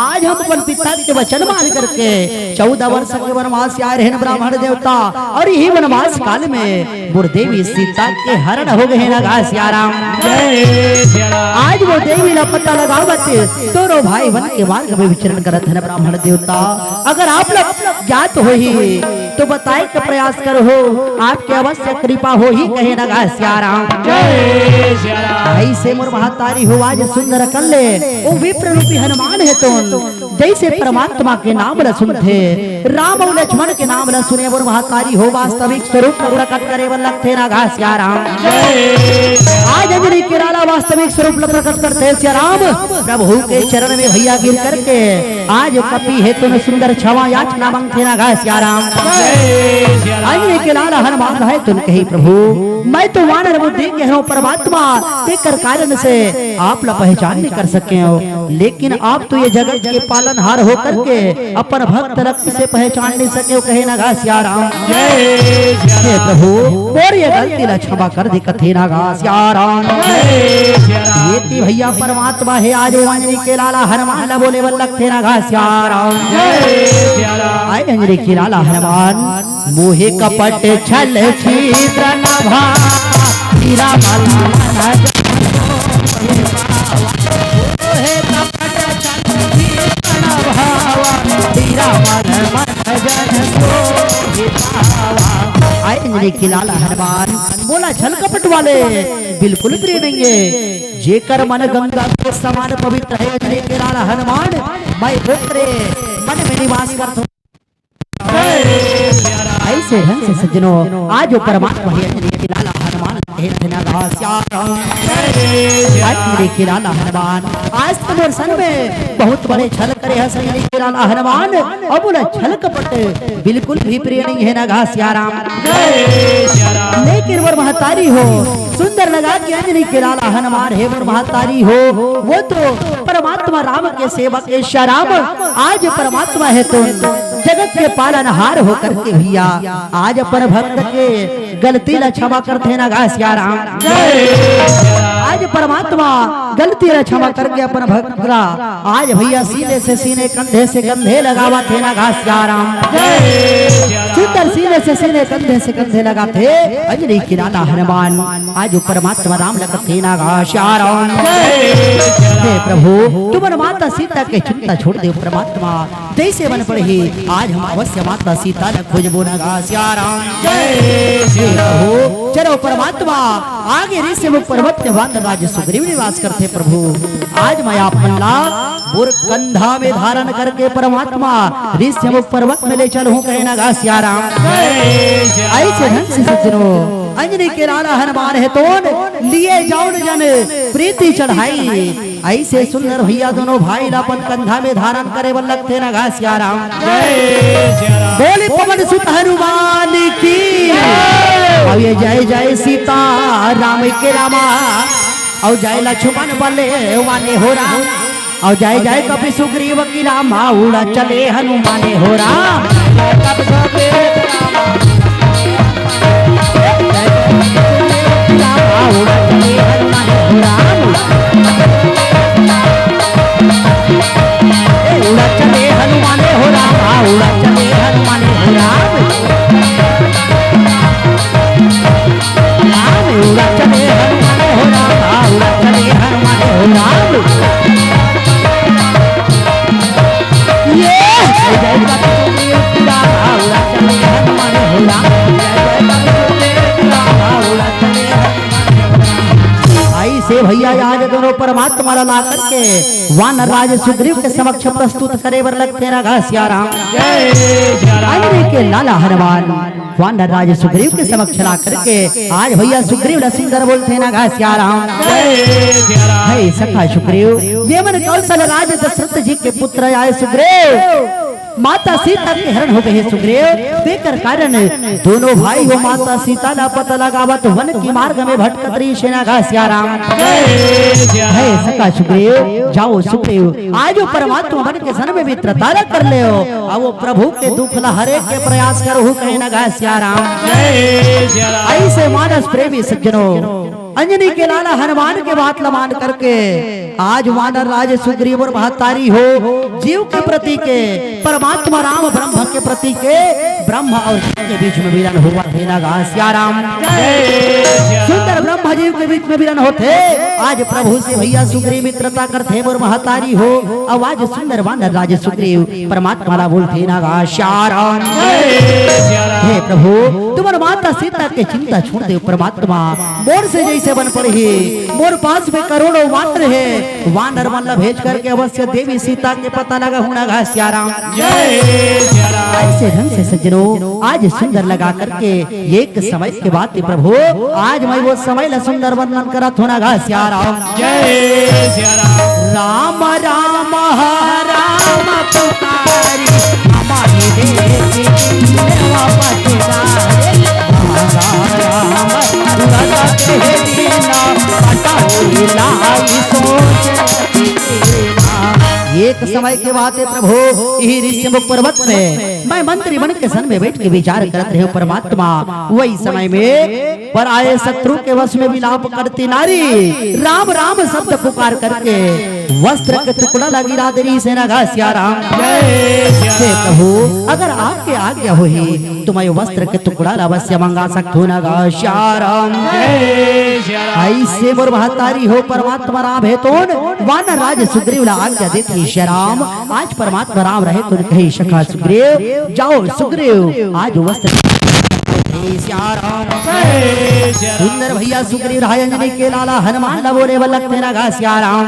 आज हम अपन पिता के वचन मान करके 14 वर्ष के वनवास से आए रहे ब्राह्मण देवता और यही वनवास काल में बुर देवी सीता के हरण हो गए लगा सियाराम जय श्री राम आज वो देवी ला पता लगावत दोनों भाई वन के मार्ग में विचरण करत है ब्राह्मण देवता अगर आप लोग ज्ञात हो ही तो बताए का प्रयास करो आपके अवश्य कृपा हो ही कहे लगा सियाराम जय श्री राम ऐसे मोर महातारी हो आज सुंदर कल्ले ओ विप्र रूपी हनुमान है तो जैसे परमात्मा के नाम ल सुनते राम और लक्ष्मण के नाम ल सुने और महतारी हो वास्तविक स्वरूप प्रकट करे लखते ना घास सिया राम। आज अंजनी के लाला वास्तविक स्वरूप प्रकट करते सिया राम। प्रभु के चरण में भैया गिर करके आज कपि है तुम सुंदर छवा याचना मांगते ना घास सिया राम। अंजनी के लाला हनुमान है तुम कही प्रभु मैं तो वानर बुद्धि के हूँ परमात्मा के कारण से आप ला पहचान नहीं कर सके हो, लेकिन आप तो ये जगत के पालनहार हो करके अपन भक्त रक्त से पहचान नहीं सके हो कहे ना घास सिया राम। हे प्रभु और ये गलती ला क्षमा कर दी कथे ना घास सिया राम। ये ती भैया परमात्मा है आज अंजनी के लाला हनुमान बोले वल्लभ थे ना घास सिया राम। आए अंजनी के लाला हनुमान मोहे कपट छल छिद्र नभा हीरा वाला मना मोहे कपट छल छिद्र नभावा हीरा वाला मना जन को। आए अंजनी के लाला हनुमान बोला छल कपट वाले बिल्कुल प्रिय नहीं है। जेकर मन गंगा के समान पवित्र है अंजनी के लाला हनुमान मैं पुत्र मन में निवास करता हूँ। ऐसे ढंग से सज्जनों आज जो परमात्मा है अंजनी के लाला हनुमान के लाला हनुमान आज तुम्हारे सन में बहुत बड़े छल करे है अंजनी के लाला हनुमान और बोला छल कपट बिल्कुल भी प्रिय नहीं है ना घास सिया राम। लेकिन वो महतारी हो सुंदर लगा कि अंजनी के लाला हनुमान है वो महतारी हो वो तो परमात्मा राम के सेवक है राम। आज परमात्मा है तो जगत के पालनहार होकर के भैया आज अपन भक्त के गलती ला क्षमा करते ना घास सिया राम। आज परमात्मा गलती ला क्षमा करके अपन भक्त का आज भैया सीने से सीने कंधे से कंधे लगावा थे ना घास सिया राम। सुंदर सीने से सीने कंधे से कंधे लगाते अंजनी के लाला हनुमान आज परमात्मा राम लगते ना घास सिया राम। हे प्रभु तुम्हारे माता सीता के चिंता छोड़ दे परमात्मा जैसे बन पड़े आज हम अवश्य माता सीता न खोजबो ना घास सिया राम। प्रभु चलो परमात्मा आगे ऋषि मुख पर्वत में वानर राज सुग्रीव निवास करते प्रभु आज मैं आपला बुर कंधा में धारण करके परमात्मा ऋषि मुख पर्वत में ले चलूं कहना घास सिया राम। ऐसे ढंग से सज्जनों अंजनी के लाला हनुमान है तो लिए जाओ जन प्रीति चढ़ाई ऐसे सुंदर भैया दोनों भाई अपन कंधा में धारण करे वल्लभ थे ना घास सिया राम। बोले पवन सुत हनुमान की अब ये जय जय सीता राम के रामा और जय लक्ष्मण बले वाने हो राम और जय जय कपि सुग्रीव की रामा उड़ा चले हनुमाने हो राम। उड़ा चले हनुमाने हो राम उड़ा चले हनुमाने हो राम उड़ा चले हनुमाने हो राम उड़ा चले हनुमाने हो राम उड़ा चले हनुमाने हो राम। ये जय जय राम उड़ा चले हनुमाने हो राम उड़ा चले ऐसे भैया आज दोनों परमात्मा ला करके वानर राज सुग्रीव के समक्ष प्रस्तुत करे वर लगते ना घास सिया राम। अंजनी के लाला हनुमान वानर राज सुग्रीव के समक्ष ला करके आज भैया सुग्रीव ला सुंदर बोलते ना घास सिया राम। हे सखा सुग्रीव ये मन कौशल राज दशरथ जी के पुत्र आए सुग्रीव माता सीता के हरण हो गए सुग्रीव देकर कारण दोनों भाई हो माता सीता ला पता लगावत वन की मार्ग में भटकत रही सेना घास सिया राम। हे सखा सुग्रीव जाओ सुग्रीव आज परमात्मा बन के सन में मित्रता कर ले हो अब वो प्रभु के दुख ला हरे के प्रयास करो कहना घास सिया राम। ऐसे मानस प्रेमी सज्जनों अंजनी के लाला हनुमान के बात लमान करके आज वानर राज सुग्रीव और महतारी हो जीव के प्रति के परमात्मा राम ब्रह्म के प्रति के ब्रह्म और जीव के बीच में मिलन हुआ थे घास सिया राम। सुंदर ब्रह्म जीव के बीच में मिलन होते आज प्रभु से भैया सुग्रीव मित्रता करते और महतारी हो अब आज सुंदर वानर राज सुग्रीव परमात्मा बोलते ना घास सिया राम। हे प्रभु तुम्हार माता सीता के चिंता छोड़ दे परमात्मा। मोर से जैसे बन पड़े मोर पास में करोड़ों वानर है, वानर वाला भेज करके अवश्य देवी सीता के पता लगा होना गा सियाराम। जय सिया राम। ऐसे ढंग से सज्जनों आज सुंदर लगा करके एक समय के बाद प्रभु आज मैं वो समय ला सुंदर वर्णन करत होना गा सियाराम। जय सिया राम। राम राम राम पुकारी हमारी देवी देवा पतिवारे। राम राम कहना पटाई लाई सोच। एक समय के बाद प्रभु यही ऋषिमुख पर्वत में मैं मंत्री बन के सन में बैठ के विचार करते रहे परमात्मा। वही समय में पर आए शत्रु के वश में विलाप करती नारी राम राम शब्द पुकार करके वस्त्र के टुकड़ा लगी राधरी सेना घा सिया राम। प्रभु अगर आपके आज्ञा हो ही तो मैं वस्त्र के टुकड़ा अवश्य मंगा सकता हूँ ना गा सिया राम। ऐसे मोर महतारी हो परमात्मा राम है तो वानर राज सुग्रीव ला आज्ञा देती श्री राम। आज परमात्मा राम रहे तो कही सखा सुग्रीव जाओ सुग्रीव आज वस्त्र सुंदर भैया सुग्रीव राय अंजनी के लाला हनुमान ला बोले वल्लभ तेरा गा सिया राम।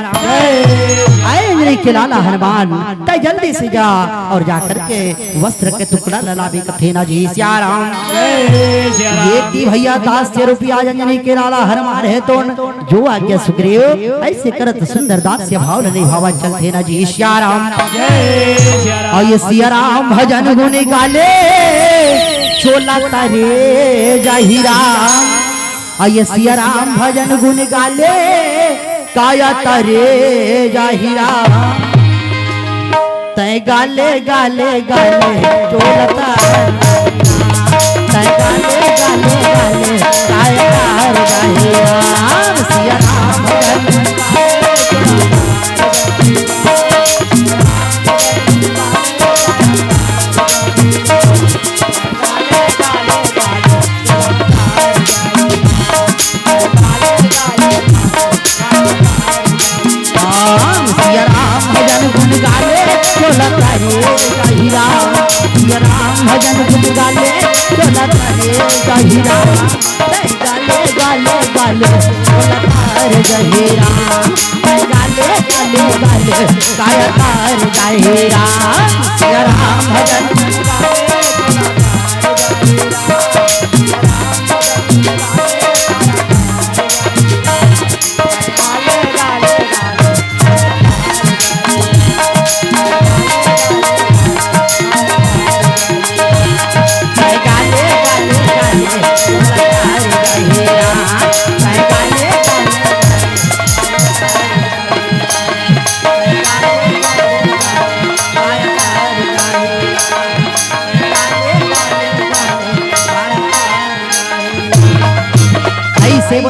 आए अंजनी के लाला हनुमान तय जल्दी से जा और जा करके वस्त्र के टुकड़ा लला भी कथे ना जी सिया राम। ये की भैया 10 रुपया अंजनी के लाला हनुमान है तो जो आज्ञा सुग्रीव ऐसे करत सुंदर दास से भाव नहीं भावा चलते ना जी सिया राम। और ये सिया राम भजन गुण गाले चोला तारे जाहिरा। आये सिया राम भजन गुण गाले काया तारे जाहिरा। तय गाले गाले गाले चोला तय गाले गाले गाले काया तारे जाहिरा। सिया राम भजन भजन गुण गाले चोला तारे जाहिरा। गाले गाले गाले चोला तारे जाहिरा। गाले गाले गाले काया तारे जाहिरा। सिया राम भजन गुण गाले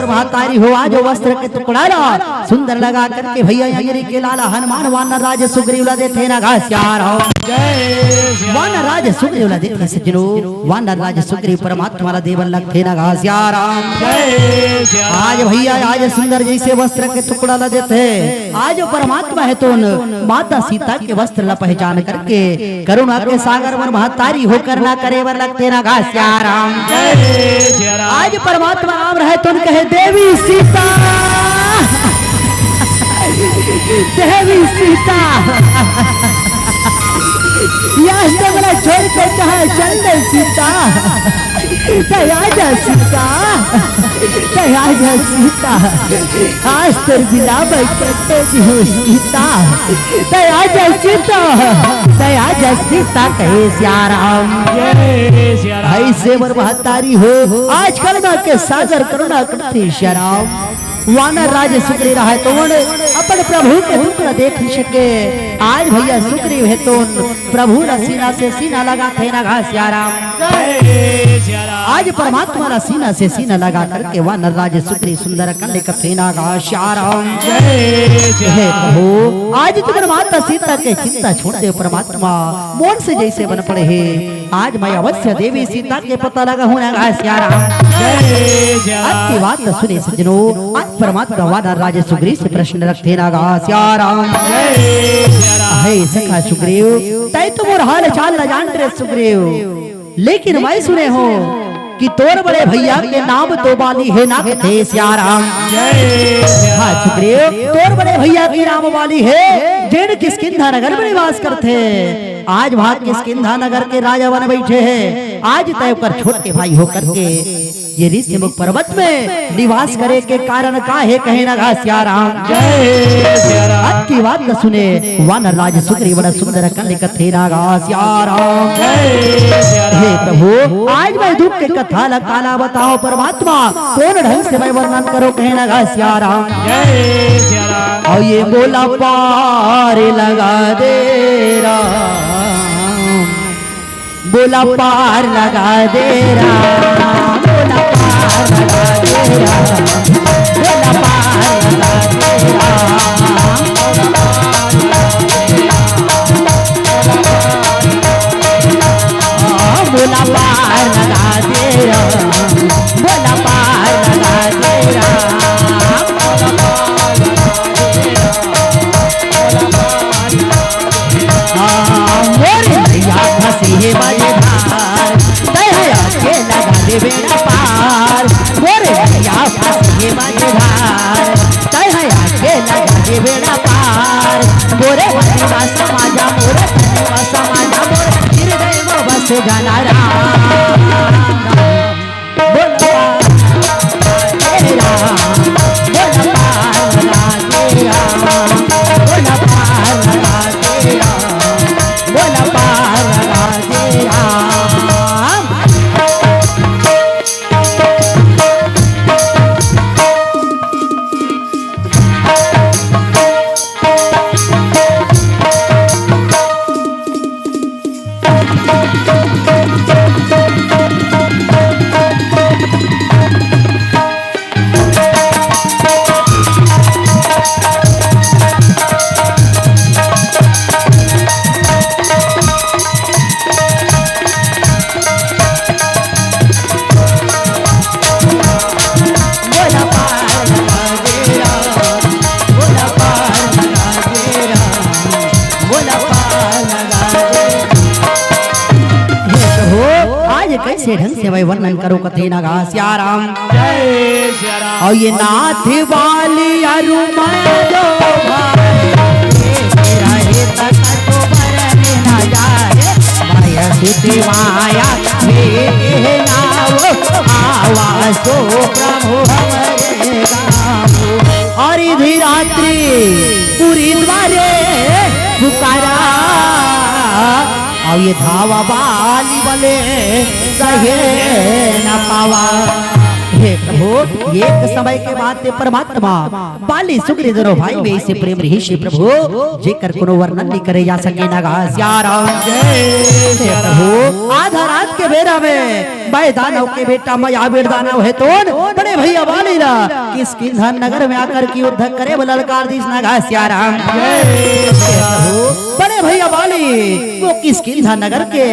महतारी हो आज वस्त्र के टुकड़ा ला सुंदर लगा करके भैया अंजनी के लाला हनुमान वानर राज सुग्रीव ला देते ना घास यार हो। वानर राज सुग्रीव ला देते सज्जनों वानर राज सुग्रीव परमात्मा ला देवन लगते ना घास यार। आज भैया आज सुंदर जैसे वस्त्र के टुकड़ा ला देते आज परमात्मा है तो माता सीता के वस्त्र ला पहचान करके करुणा के सागर वर महतारी होकर ना करे वर लगते ना घास यार। आज परमात्मा राम रहे तो कहे देवी सीता देवी सीता यहाँ से बड़ा छोड़ के कहा चल दे सीता। तया सीता तया सीता आज तेरे बिना मैं करते हो सीता। तया सीता कहे सिया राम। ऐसे वर महतारी हो आज करुणा के सागर करुणा करते सिया राम। वानर राज सुग्रीव रहा तो अपन प्रभु के टुकड़ा देख सके आज भैया सुग्रीव है तो प्रभु ला सीना से सीना लगा थे ना घास याराम। आज परमात्मा ला सीना से सीना लगा करके वानर राज सुग्रीव सुंदर कंडे कथे ना घास याराम। हे प्रभु आज तुम्हारे माता सीता के चिंता छोड़ दे परमात्मा मोर से जैसे बन पड़े है आज मैं अवश्य देवी सीता के पता लगा हूँ ना घास याराम। आपकी बात सुने सज्जनों आज परमात्मा वानर राज सुग्रीव से प्रश्न रखते ना घास याराम। हे सखा सुग्रीव तय तो मोर हाल चाल न जानते सुग्रीव लेकिन मैं सुने हो कि तोर बड़े भैया के नाम तो बाली है ना थे सियाराम। हाँ सुग्रीव, तोर बड़े भैया की नाम वाली है जेड़ किष्किंधा नगर में निवास करते। आज वहाँ किष्किंधा नगर के राजा बन बैठे हैं। आज तय कर छोटे भाई होकर के ये ऋषिमुख पर्वत में निवास करे के कारण का है कहे ना सियाराम। आज की बात न सुने वानर राज सुग्रीव बड़ा सुंदर कन्या कथे रागा सियाराम। हे प्रभु, आज मैं दुख के कथा काला बताओ परमात्मा, कौन ढंग से मैं वर्णन करो कहे ना सियाराम। और ये बोला पार लगा दे राम, बोला पार लगा दे राम, बोला पार लगा दे राम, बोला पार लगा दे राम, बोला पार लगा दे राम, बोला पार लगा दे राम। हे मजेदार तय आके लगा दे बेड़ा पार, मोरे भैया हे मजेदार तय आके लगा दे बेड़ा पार। मोरे भैया समाजा मोरे समाजा मोरे हृदय में बस जाना राम, बोला तेरा बोला पार लगा तेरा, बोला पार लगा तेरा, बोला पार लगा तेरा। कैसे ढंग से मैं वर्णन करो कथे नगा सियाराम। और ये नाथ वाली अरुमालो रहे तक तो बरने न जाए, माया सुती माया मेरे नाव आवासो प्रभु हमारे गाँव। और इधर रात्रि पूरी द्वारे पुकारा, और ये धावा बाली बले सहे न पावा। हे प्रभु, एक समय के बाद परमात्मा बाली सुग्रीव दोनों भाई में से प्रेम रही से प्रभु जेकर कोनो वर्णन नहीं करे जा सके ना सियाराम। हे प्रभु, आधा रात के बेरा में मैं दानव के बेटा महावीर दानव है तो बड़े भैया बाली ला किष्किंधा नगर में आकर की युद्ध करे ललकार दीस ना सियाराम। बड़े भैया बाली वो किष्किंधा नगर के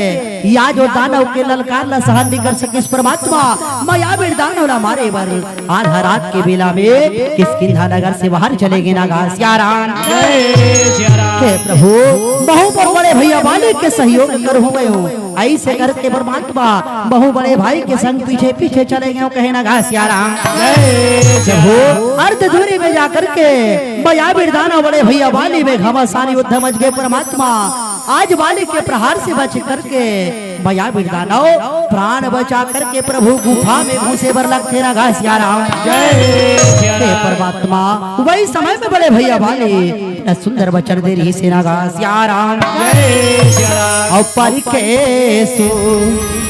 या जो दानव के ललकार ला सहन नहीं कर सके परमात्मा महावीर दानव मारे बर आधा रात के बेला में किष्किंधा नगर से बाहर चले गए ना सियाराम। हे प्रभु, बहु पर बड़े भैया बाली के सहयोग कर हो गए हो, ऐसे करके परमात्मा बहु बड़े भाई के संग पीछे पीछे चले गए कहे ना सियाराम। प्रभु, अर्ध दूरी में जाकर के महावीर दानव बड़े भैया बाली में घमासान युद्ध मच गए परमात्मा। आज बाली के प्रहार से बच करके महावीर दानव प्राण बचा करके प्रभु गुफा में घुसे बर लगते ना सियाराम। हे परमात्मा, वही समय में बड़े भैया बाली सुंदर वचन दे रही से ना सियाराम। और पर के सो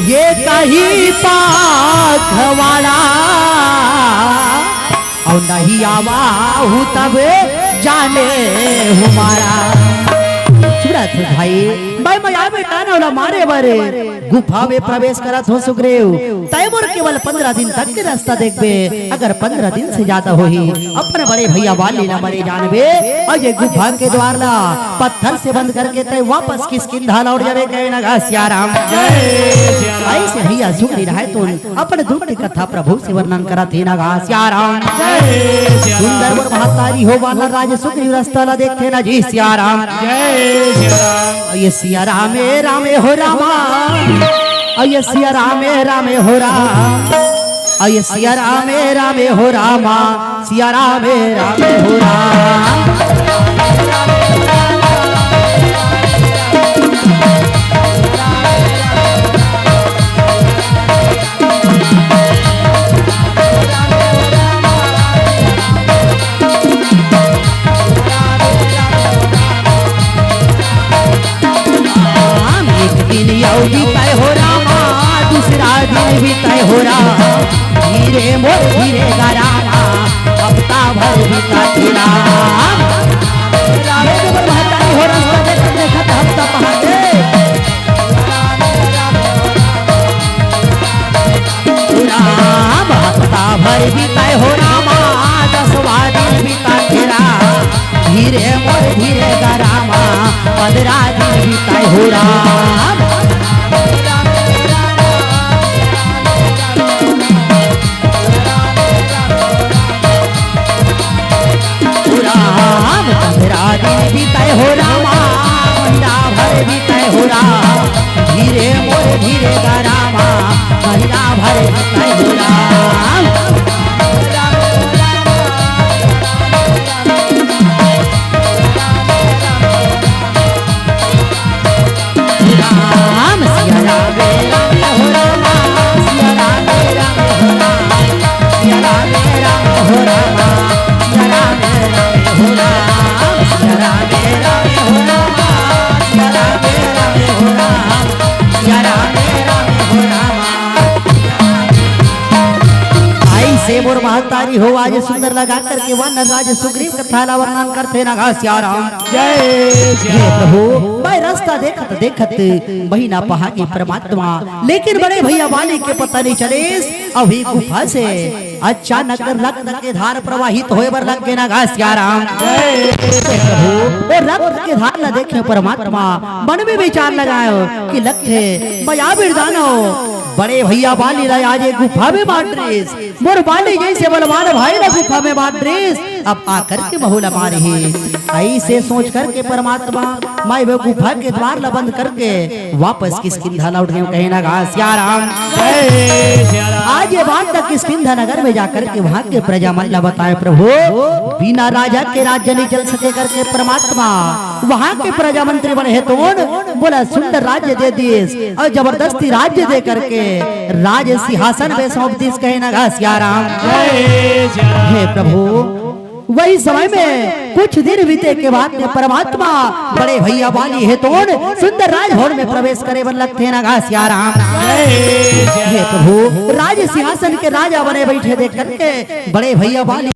ये कही पाखवाड़ा, और नहीं आवा हूँ तब जाने हमारा। भाई भाई महावीर दानव मारे बारे गुफा में प्रवेश करत हो सुग्रीव, तैमूर केवल 15 दिन तक के रास्ता देखबे, अगर 15 दिन से ज्यादा होही अपने बड़े भैया बाली ना मरे जानबे। और ये गुफा के द्वार ला पत्थर से बंद करके तय वापस किष्किंधा लौट जावे कहे ना सियाराम। ऐसे भैया सुग्रीव रहे तो अपने दुख की कथा प्रभु से वर्णन करत है ना सियाराम। सुंदर और महतारी हो वाला राज सुग्रीव रास्ता ला देखते ना जी सियाराम। ये सिया रामे रामे हो रामा, अय सिया रामे रामे हो राम, अय सिया रामे रामे हो रामा, सिया रामे रामे हो राम। भी तय हो रामा, दूसरा दिन भी तय हो रामा, धीरे मोर धीरे गा रामा, हफ्ता भर बीता राम। हो रास्ता देखत देखत हफ्ता पहाड़े राम, हफ्ता भर भी तय हो रामा, 10वां दिन बीता धीरे मोर धीरे गा रामा, 15 दिन भी तय हो राम। भी तय हो रामा, महीना भर भी तय हो राम, धीरे मोर धीरे गा रामा, महीना भर भी तय हो राम। राम सिया रामे रामे हो रामा, सिया रामे रामे हो रामा, सिया रामे रामे हो रामा, सिया रामे रामे हो राम। से मोर महतारी हो आज सुंदर लगा करके वन राज सुग्रीव कथा ला वर्णन करते ना सिया राम जय जय प्रभु। मैं रास्ता देखत देखत महीना पहाड़ी परमात्मा, लेकिन बड़े भैया वाली के पता नहीं चले अभी गुफा से अचानक रक्त के धार प्रवाहित होए बर लग ना सिया राम जय प्रभु। और रक्त के धार ला देखे परमात्मा मन में विचार लगायो कि लखे बया बिरदानो बड़े भैया बाली आज गुफा में बांट रेस, मोर बाली जैसे बलवान भाई ना गुफा में बांट रेस, अब आकर के बहुला मारे ऐसे सोच करके परमात्मा माई वो गुफा के द्वार ला बंद करके वापस किष्किंधा लौट गए। कहना गा सिया राम आज ये बात तक किष्किंधा नगर में जाकर के वहाँ के प्रजा मन ला बताए प्रभु बिना राजा के राज्य नहीं चल सके करके परमात्मा वहाँ के प्रजा मंत्री बने है तो बोला सुंदर राज्य दे दिए और जबरदस्ती राज्य दे करके राज सिंहासन पे सौंप दिस। कहना गा सिया राम हे प्रभु। वही समय में कुछ दिन बीते के बाद में परमात्मा बड़े भैया वाली है तो सुंदर राजभवन में प्रवेश करे बन लगते ना गा सिया राम हे प्रभु। राज सिंहासन के राजा बने बैठे देख करके बड़े भैया वाली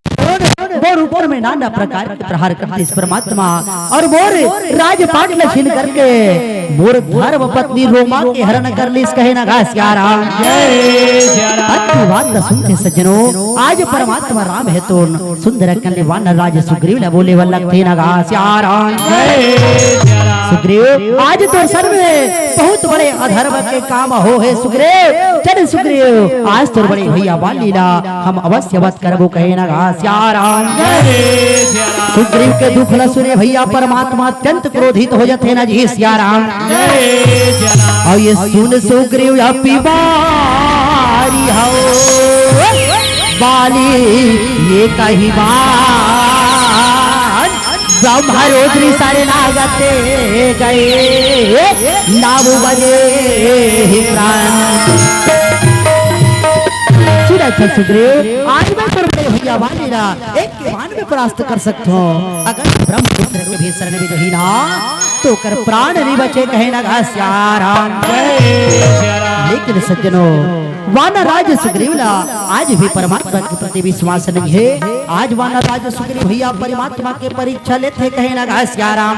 मोर ऊपर में नाना प्रकार के प्रहार करते परमात्मा और मोर राजपाट में छीन करके मोर धर्म पत्नी रोमा के हरण कर ली। कहना गा सिया राम जय बात सुनते सज्जनों आज परमात्मा राम है तो सुंदर कल्याण राज सुग्रीव बोले लगते ना गा सिया राम जय सुग्रीव आज तो सर में बहुत बड़े अधर्म के काम हो है सुग्रीव। चल सुग्रीव आज तो बड़े भैया बालीला हम अवश्य वध करबो। कहना गा सिया राम सुग्रीव के दुख न सुने भैया परमात्मा अत्यंत क्रोधित हो जाते ना जी सिया राम और ये सुन सुग्रीव पिबारी हो बाली ये कही बात ब्रह्मरोद्री सारे नागते गए नाम बजे प्राण। सुग्रीव आज मैं तुरंत भैया वालीला एक के मान में परास्त कर सकता हूँ अगर ब्रह्मपुत्र के भी शरण में रही ना तो कर प्राण नहीं बचे। कहना गा सिया राम लेकिन सज्जनों वानर राज सुग्रीव आज भी परमात्मा के प्रति विश्वास नहीं है। आज वानर राज सुग्रीव भैया परमात्मा के परीक्षा लेते। कहना गा सिया राम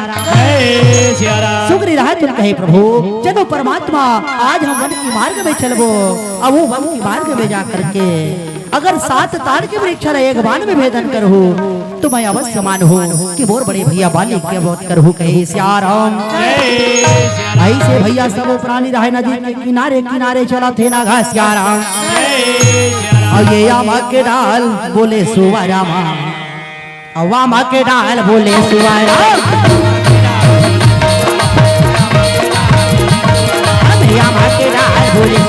सुग्रीव राज तुम कहे प्रभु चलो परमात्मा आज हम वन की मार्ग में चलबो। अब वो वन की मार्ग में जा करके अगर 7 तार के वृक्ष एक बाण में भेदन करहु तो मैं अवश्य मानहु कि मोर बड़े भैया बाली के बहुत करहु। कहे सिया राम ऐसे भैया सब प्राणी रहे नदी के किनारे किनारे चला थे ना घास सिया राम और ये आमा के डाल बोले सुवा रामा अवामा के डाल बोले सुवा राम आमा के डाल बोले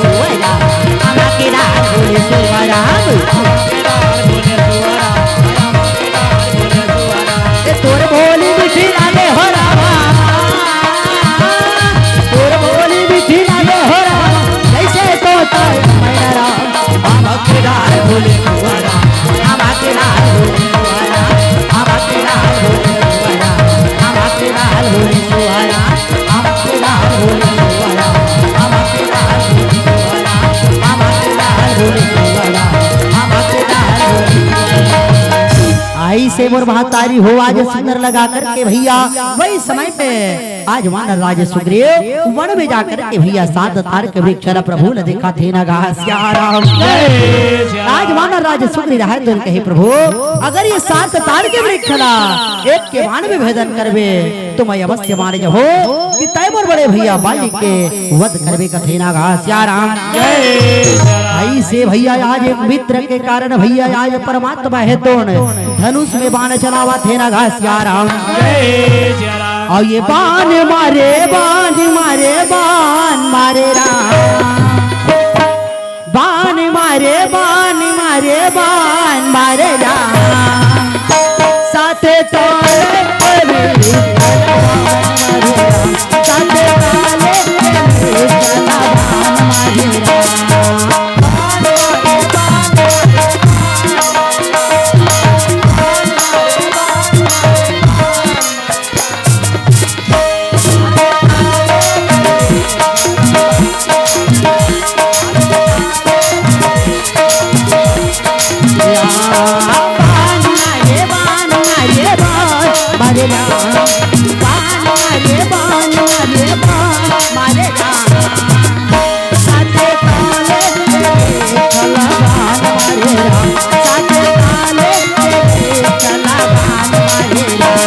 से मोर महतारी हो आज सुंदर लगा करके भैया वही समय पे आज वानर राज सुग्रीव वन में जाकर के भैया सात तार के वृक्ष प्रभु ने देखा थे ना राम। आज वानर राज सुग्रीव रहा तो कहे प्रभु अगर ये सात तार के वृक्ष एक के बाण में भेदन करबे तो मैं अवश्य मारे हो कि तय मोर बड़े भैया बाली के वध करबे कथे ना राम। भाई से भैया आज एक मित्र के कारण भैया आज परमात्मा है तो धनुष में बाण चलावा थे ना राम। और ये बाण मारे बाण मारे बाण मारे राम, बाण मारे बाण मारे बाण मारे राम, साथे तोले साथे ताले चला बाण मारे राम।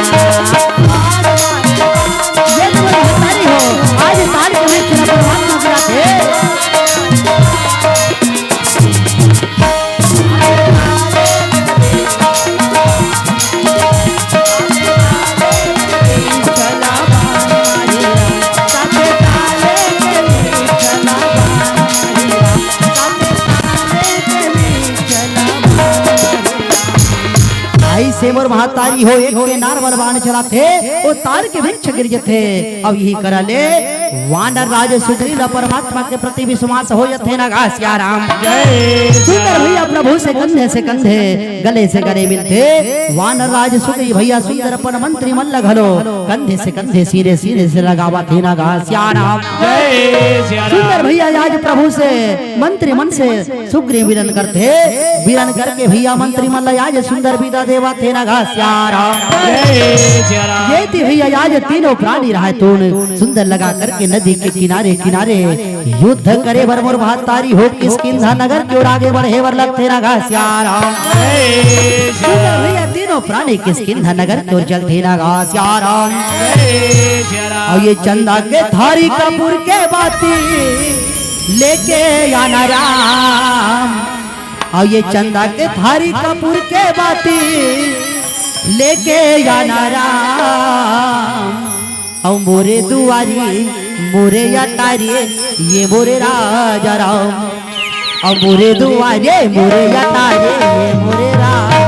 सेवर महतारी हो एक के नार बलवान चलाते वो तार के वृक्ष गिर जथे। अब यही करा ले वानर राज सुग्रीव परमात्मा के प्रति विश्वास हो जथे ना राम। सुंदर भैया प्रभु से कंधे गले से गले मिलते वानर राज सुग्रीव भैया सुंदर अपन मंत्री मन लगलो कंधे से कंधे सीने सीने से लगावा थे ना राम। सुंदर भैया आज प्रभु से मंत्री मन से सुग्रीव विलन करते विलन करके भैया मंत्री मन आज सुंदर विदा देवा थे ना ये थी भैया आज तीनों प्राणी रहा तून सुंदर लगा करके नदी के किनारे किनारे युद्ध करे बर मोर महतारी हो किष्किंधा नगर की ओर आगे बढ़े वर लगते ना राम। भैया तीनों प्राणी किष्किंधा नगर की ओर चलते ना राम। और ये चंदा के धारी कपूर के बाती लेके आना राम। और ये चंदा के धारी कपूर के बाती लेके आना राम। और मोरे दुआरी मोरे अटारी ये मोरे राजा राम। और मोरे दुआरे मोरे अटारी ये मोरे राजा।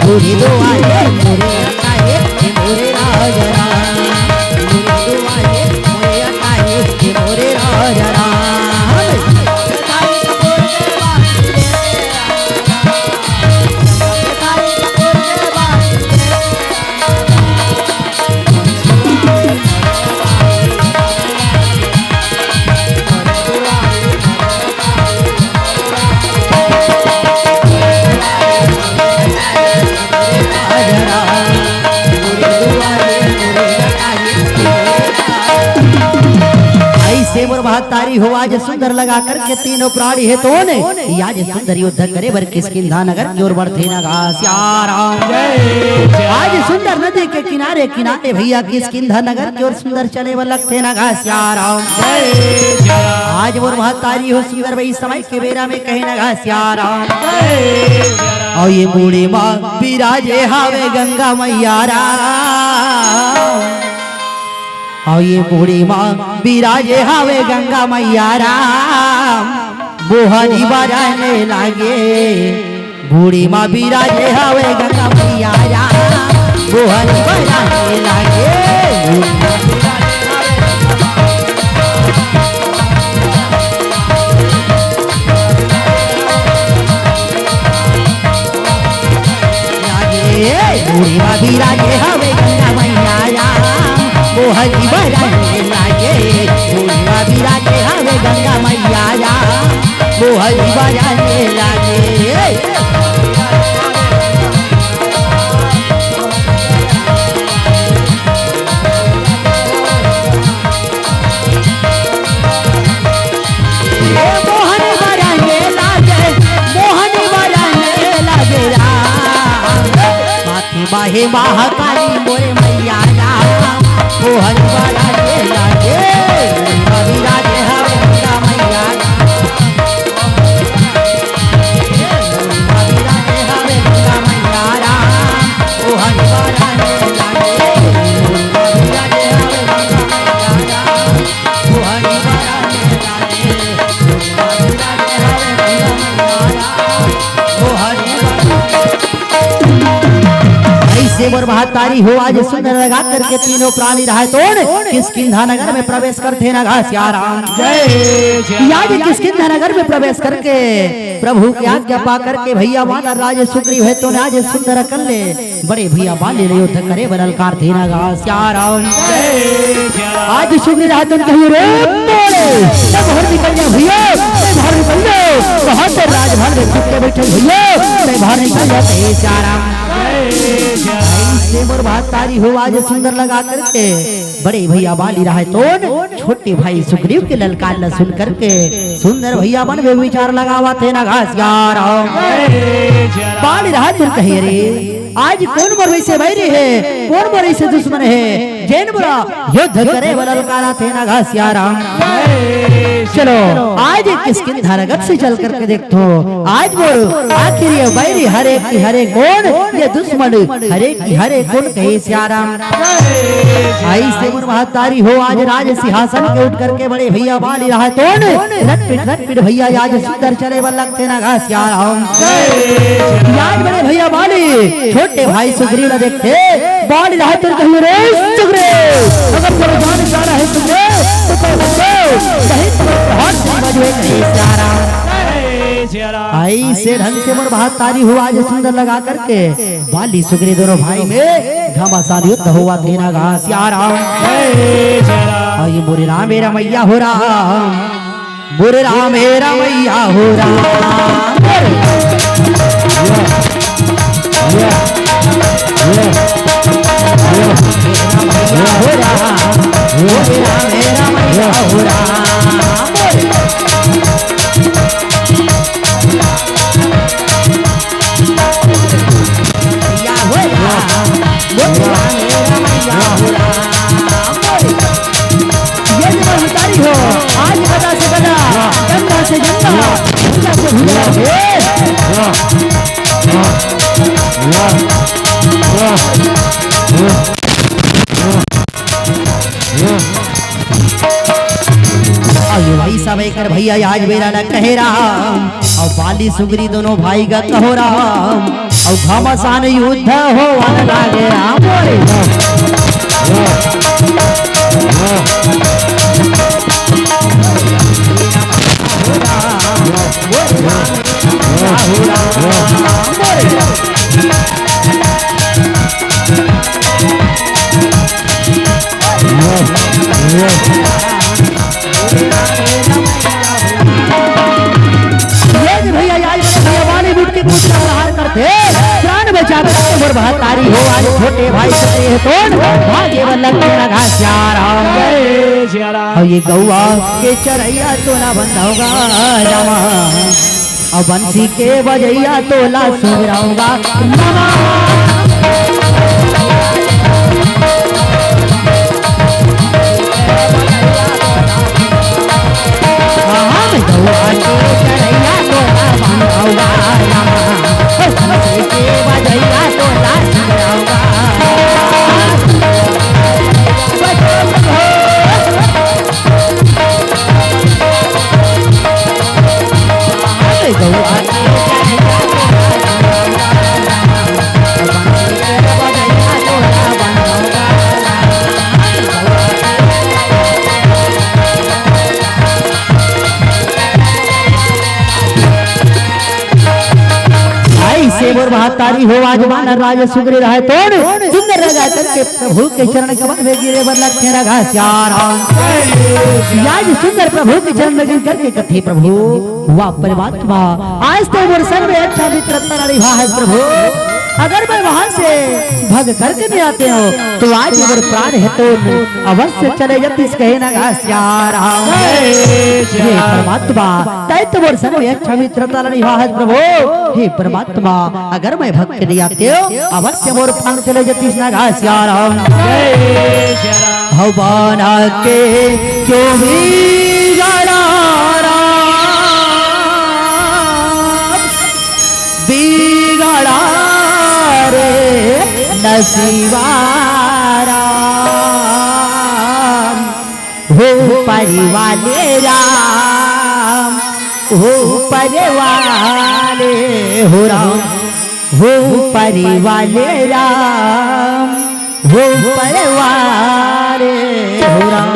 मोरे दुआरे मोरे अटाए ये मोरे राजा राम। मोरे दुआरे मोरे अटाए ये मोरे राजा राम। सेवर महतारी हो आज सुंदर लगा करके तीनों प्राणी है तो ने आज सुंदर युद्ध करे बर किष्किंधा नगर की ओर बढ़ते ना राम। आज सुंदर नदी के किनारे किनारे भैया किष्किंधा नगर की ओर सुंदर चले बर लगते ना राम। आज मोर महतारी हो सुंदर भाई समय के बेरा में कहे ना राम। और ये बूढ़ी माँ विराजे हावे गंगा मैया राम। और ये बूढ़ी माँ विराजे हावे गंगा मैया राम। बोहरी बजाने लागे बूढ़ी माँ विराजे हावे गंगा मैया राम। मोहन बजाने लागे बूढ़ी भाभी राजे हवे गंगा मैया राम मोहन बजाने लागे बूढ़ी भाभी राजे हवे गंगा मैया राम मोहन बजाने लागे बाहे महाकाली मोरे मैया राम मोहन बजाने लागे बूढ़ी राजे हवे गंगा मैया मोहन बजाने लागे मोहन बजाने ऐसे मोर महतारी हो आज सुंदर लगा करके तीनों प्राणी रहा तोड़ किष्किंधा नगर में प्रवेश करते ना घासिया राम जय आज किष्किंधा नगर में प्रवेश करके प्रभु की आज्ञा पा करके भैया वाला राज सुग्रीव है तो आज सुंदर कर ले बड़े भैया बाले युद्ध करे बनल कार थे ना घासिया राम आज सुग्रीव रहा तुम कहिए रे सब हर निकल जा भैया बाहर निकल जाओ बहुत राजभवन में चुपके बैठे भैया बाहर निकल जाते चाराम मोर महतारी हो आज सुंदर लगा करके बड़े भैया बाली रहा तोड़ छोटे भाई सुग्रीव के ललकार न सुन करके सुंदर भैया मन में विचार लगावा थे ना घास यार बाली रहा तुम कहे रे आज कौन मोर वैसे बैरी है कौन मोर ऐसे दुश्मन है जैन बोला युद्ध करे वाला ललकारा थे ना घास यार चलो आज किष्किंधा नगर से चल करके देखो आज मोर आखिर ये बैरी हरे की हरे कौन ये दुश्मन हरे की हरे कौन कहे श्याराम आई से मोर महतारी हो आज राज सिंहासन के उठ करके बड़े भैया बाली रहा तोड़ रट भैया आज सुंदर चले वाला लगते ना घास श्याराम आज बड़े भैया बाली छोटे भाई सुग्रीव न देखते बाली रहा तो कहिए रे सुग्रीव अगर तेरे जान जाना है तुझे तो कहीं हाथ से बजवे नहीं श्याराम आई से ढंग से मोर महतारी हुआ आज सुंदर लगा करके बाली सुग्रीव दोनों भाई में घमासान युद्ध हुआ थे ना घास श्याराम आई मोरे राम मेरा मैया हो राम मोरे राम मेरा मैया हो राम आज गदा से गदा गंगा से भाई सब कर भैया आज मेरा न कहे राम और बाली सुग्री दोनों भाई का कहो राम और घमासान युद्ध हो लागे राम प्राण बचा मोर महतारी हो आज छोटे भाई भागे और ये गौआ के चरैया तोला बंद होगा रामा और बंसी के बजैया तोला सुराऊंगा गौआ के चरैया तोला बंद होगा रामा के बजैया तोला सुराऊंगा गौआ के ऐसे मोर महतारी हो आज वानर राज सुग्रीव रहे तोड़ सुंदर लगा करके प्रभु के चरण कमल में गिरे वर लगे रगा श्याराम आज सुंदर प्रभु के चरण में गिर करके कथे प्रभु वाह परमात्मा आज तो मोर सर्व अच्छा मित्र तेरा रिहा है प्रभु अगर मैं वहां से भग करके नहीं आते हो तो आज मोर प्राण है तो अवश्य चले जतिस कहे ना श्याराम हे परमात्मा तय तो मोर सर्व अच्छा मित्र तेरा रिहा है प्रभु हे परमात्मा अगर मैं भग के नहीं आते हो अवश्य मोर प्राण चले जतिस ना श्याराम भगवान के क्यों भी बिगड़ा रे नसीवारा हो परिवाले राम हो परिवाले हो राम हो परिवाले राम हो परिवाले हो राम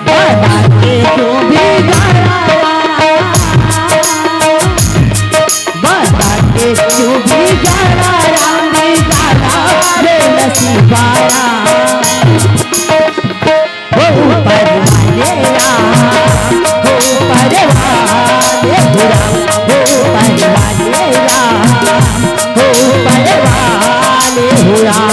बना के क्यों बिगड़ा बना के क्यों बिगड़ा राम बिगड़ा रे नसीबारा हो परिवाले राम हो परिवाले हो राम हो परिवाले राम हो परिवाले हो राम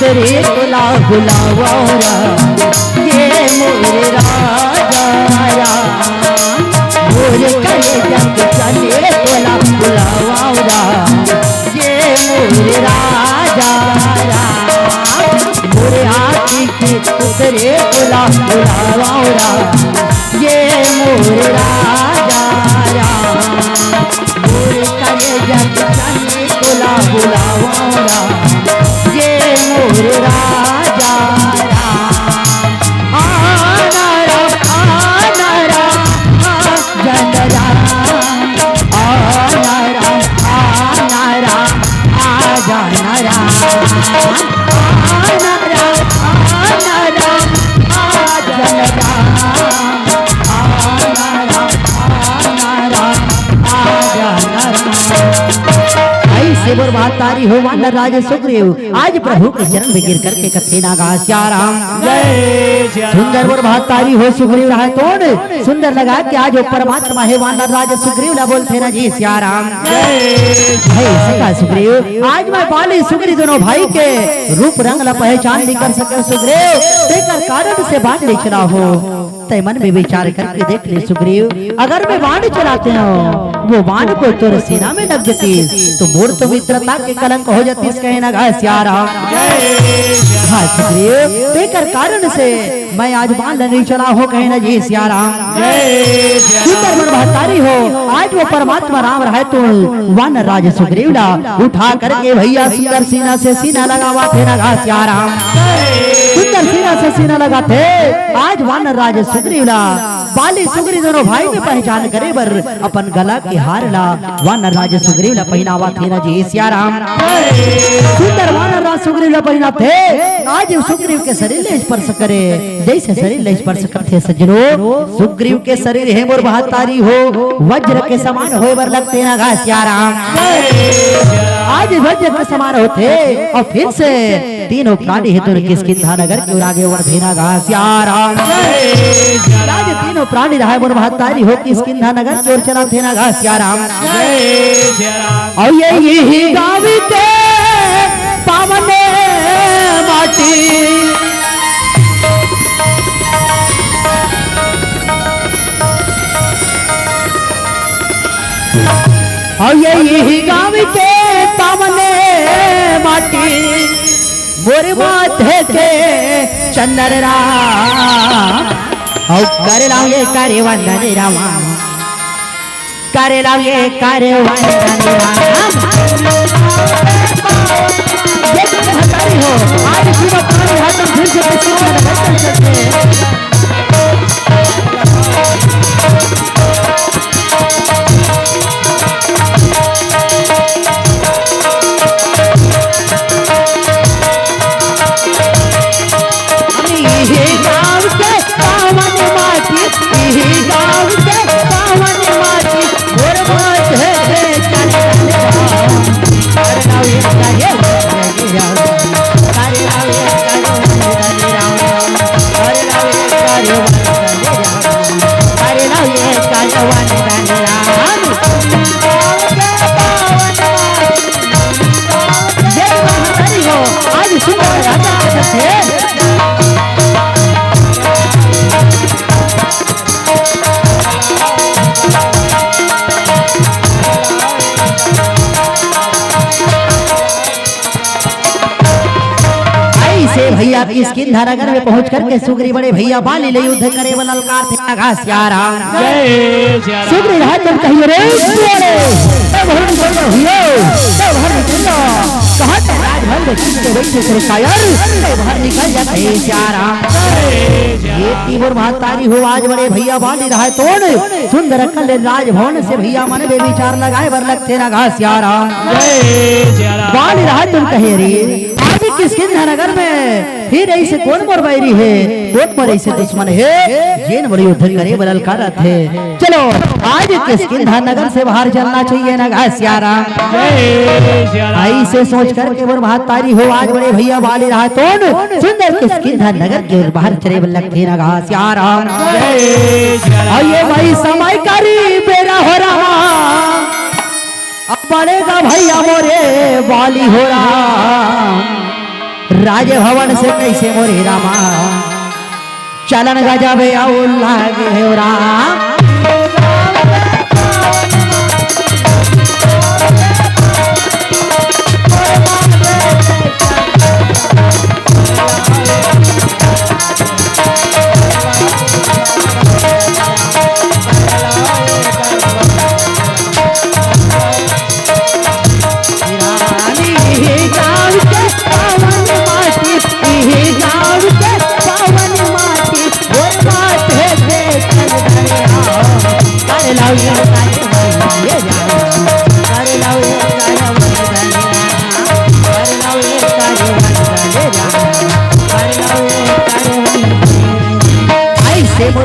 तेरे बुला बुलावा ये मोरे राजा मोरे करे जग चले बुला बुलावा ये मोरे राजा मोरे आँखी के तेरे बुला बुलावा ये मोरे राजा मोरे करे जग चले बुला बुलावा मोर राजा आना राम जन राम आना राम आजा राम आना राम जन राम आजा ऐसे मोर महतारी हो वानर राज सुग्रीव आज प्रभु के चरण में गिर करके कथे नागा श्याराम सुंदर मोर महतारी हो सुग्रीव रहा तोड़ सुंदर लगा कि आज वो परमात्मा है वानर राज सुग्रीव ला बोलते ना जी श्याराम सका सुग्रीव आज मैं बाली सुग्रीव दोनों भाई के रूप रंग ला पहचान नहीं कर सके सुग्रीव तेकर कारण से बात नहीं चला हो तय मन में विचार करके देख ले सुग्रीव अगर मैं बाण चलाते हो वो बाण को तोर सेना में लग जाती तो मोर तो मित्रता के कलंक हो जाती कहे ना श्याराम हाँ सुग्रीव तेकर कारण से मैं आज बाण नहीं चला हो कहे ना जी श्याराम सुंदर मन महतारी हो आज वो परमात्मा राम रहे तो वानर राज सुग्रीव ला उठा करके भैया सुंदर सीना से सीना लगावा थे ना श्याराम सुंदर सीना से सीना लगाते आज वानर राज सुग्रीव ला बाली सुग्रीव दोनों भाई में पहचान करे बर अपन गला के हार ला वानर राज सुग्रीव ला पहनावा थे ना जी श्याराम सुंदर वानर राज सुग्रीव ला पहना थे आज सुग्रीव के शरीर ले स्पर्श करे जैसे शरीर ले स्पर्श करते सज्जनों सुग्रीव के शरीर है मोर महतारी हो वज्र के समान होए बर लगते ना श्याराम आज वज्र के समान होते और फिर से तीनों प्राणी हेतु किसकिंधा नगर के आगे वर्धे ना श्याराम आज तीनों प्राणी रहा मोर महतारी हो किसकिंधा नगर की ओर चला थे ना श्याराम और ये गाँव के पावन माटी और यही गाँव के पावने माटी मोर माथे के चंदन राम और करे लाओ ये करे वंदन रामा करे लाओ ये करे वंदन राम हो आज जीवन तुम्हारे हाथ में फिर से किसी का दर्शन करते भैया की स्किन धारागर में पहुंच करके सुग्री बड़े भैया बाली ले युद्ध करे वाला ललकार थे घास यारा जय सिया राम सुग्री राज जब कहिए रे तब हर निकलो हियो तब हर निकलो कहां से राजभवन में किसके बैठे से कायर तब हर निकल जाते हैं यारा ये तीवर महतारी हो आज बड़े भैया बाली रहा है तोड़ सुंदर कल राजभवन से भैया मन बे विचार लगाए वर लगते ना घास यारा जय सिया राम बाली रहा तुम कहे रे आज किसके नगर में फिर ऐसे कौन मोर बैरी है कौन मोर ऐसे दुश्मन है जेन बड़ी युद्ध करे बलल करत है चलो आज किसके नगर से बाहर चलना चाहिए ना घास यारा जय सिया राम ऐसे सोच करके मोर महतारी हो आज बड़े भैया वाले रहा तोड़ सुंदर किसके नगर के बाहर चले बलक थे ना घास यारा जय सिया राम आइए भाई समय कारी बेरा हो रहा अब पड़ेगा भैया मोरे वाली हो रहा राज भवन से कैसे मोरे रामा चलन गजबे लागे हो राम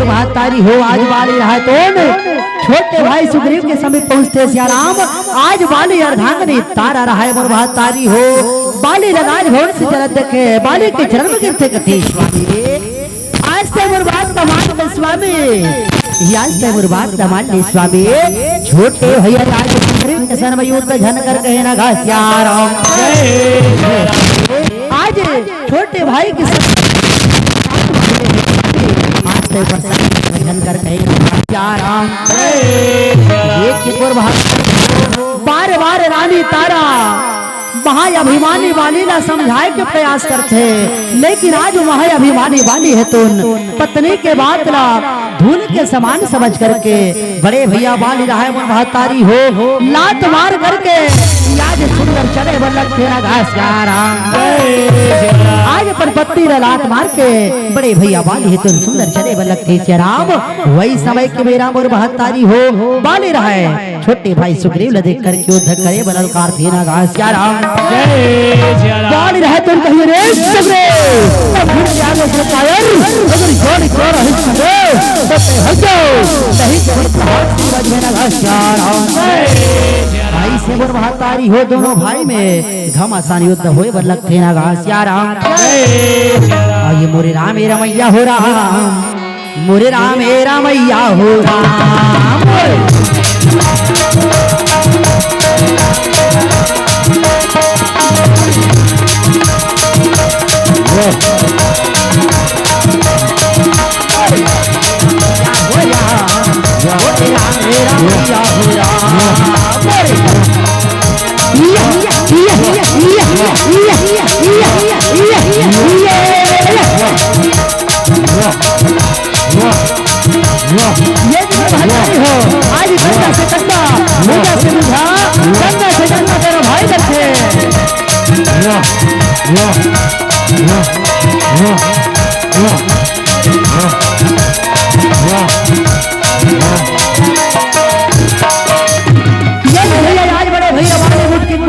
महतारी हो आज बाली रहा तो छोटे भाई सुग्रीव के समीप पहुंचते सियाराम आज बाली अर्धांगनी तारा रहा है मोर महतारी हो बाली राज भवन से चलत देखे बाली के चरण में गिरते कथे स्वामी आज ते मोर बात का मान ले स्वामी आज ते मोर बात का मान ले स्वामी छोटे भैया राज सुग्रीव के सन में युद्ध झन कर कहे ना घास सियाराम आज छोटे भाई के भजन कर बार बार रानी तारा महाअभिमानी वाली ना समझाए के प्रयास करते लेकिन आज महाअभिमानी वाली है तुम पत्नी के बात ला धूल के समान समझ करके बड़े भैया वाली रहा है महतारी हो लात मार करके आज सुंदर चले बल्लभ तेरा घास आज पर पत्नी लात मार के बड़े भैया वाली है तुम सुंदर चले बल्लभ थे राम वही समय के मेरा मोर महतारी हो वाली रहा है छोटे भाई सुग्रीव ला देख करके युद्ध करे बललकार थे ना घास राम वाली रहा तुम कहिए रे सुग्रीव फिर जाने से कायर अगर जोड़ी कर है तो हटो नहीं तो सूरज में ना घास भाई से मोर महतारी हो दोनों भाई में घमासान युद्ध होए बर लगते ना घास राम ये मोरे राम रमैया हो राम मोरे राम रमैया हो राम हो राम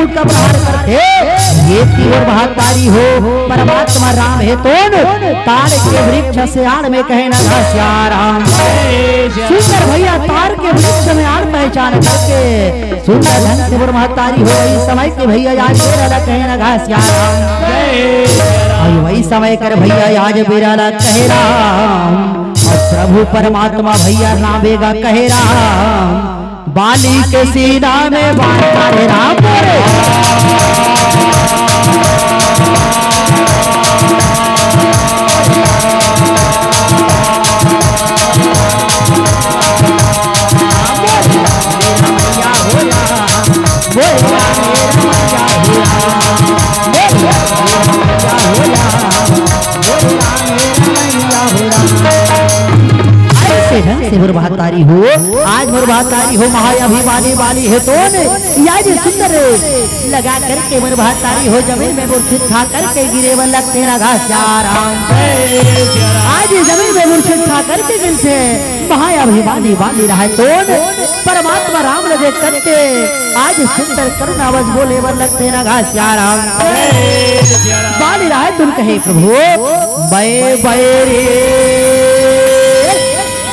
का प्रहार करते ये तीव्र भागदारी हो परमात्मा राम है तोन तार के वृक्ष से आड़ में कहना घासिया राम सुंदर भैया तार के वृक्ष में आड़ पहचान करके सुंदर ढंग से महतारी हो वही समय के भैया आज बेराला कहना घासिया राम वही समय कर भैया आज बेराला कह राम और प्रभु परमात्मा भैया नामेगा कह राम बाली के सीना में बाण मारे राम ढंग से मुरभातारी हो आज मुरभातारी हो महाअभिमानी वाली है तो आज सुंदर लगा करके मुरभातारी हो जमीन में मूर्छित खा करके गिरे वन लगते ना घास आज जमीन में मूर्छित खा करके गिरते महाअभिमानी वाली रहा तो परमात्मा राम लगे करते आज सुंदर करुणावश बोले वन लगते ना घास वाली रहा तुम कहे प्रभु रे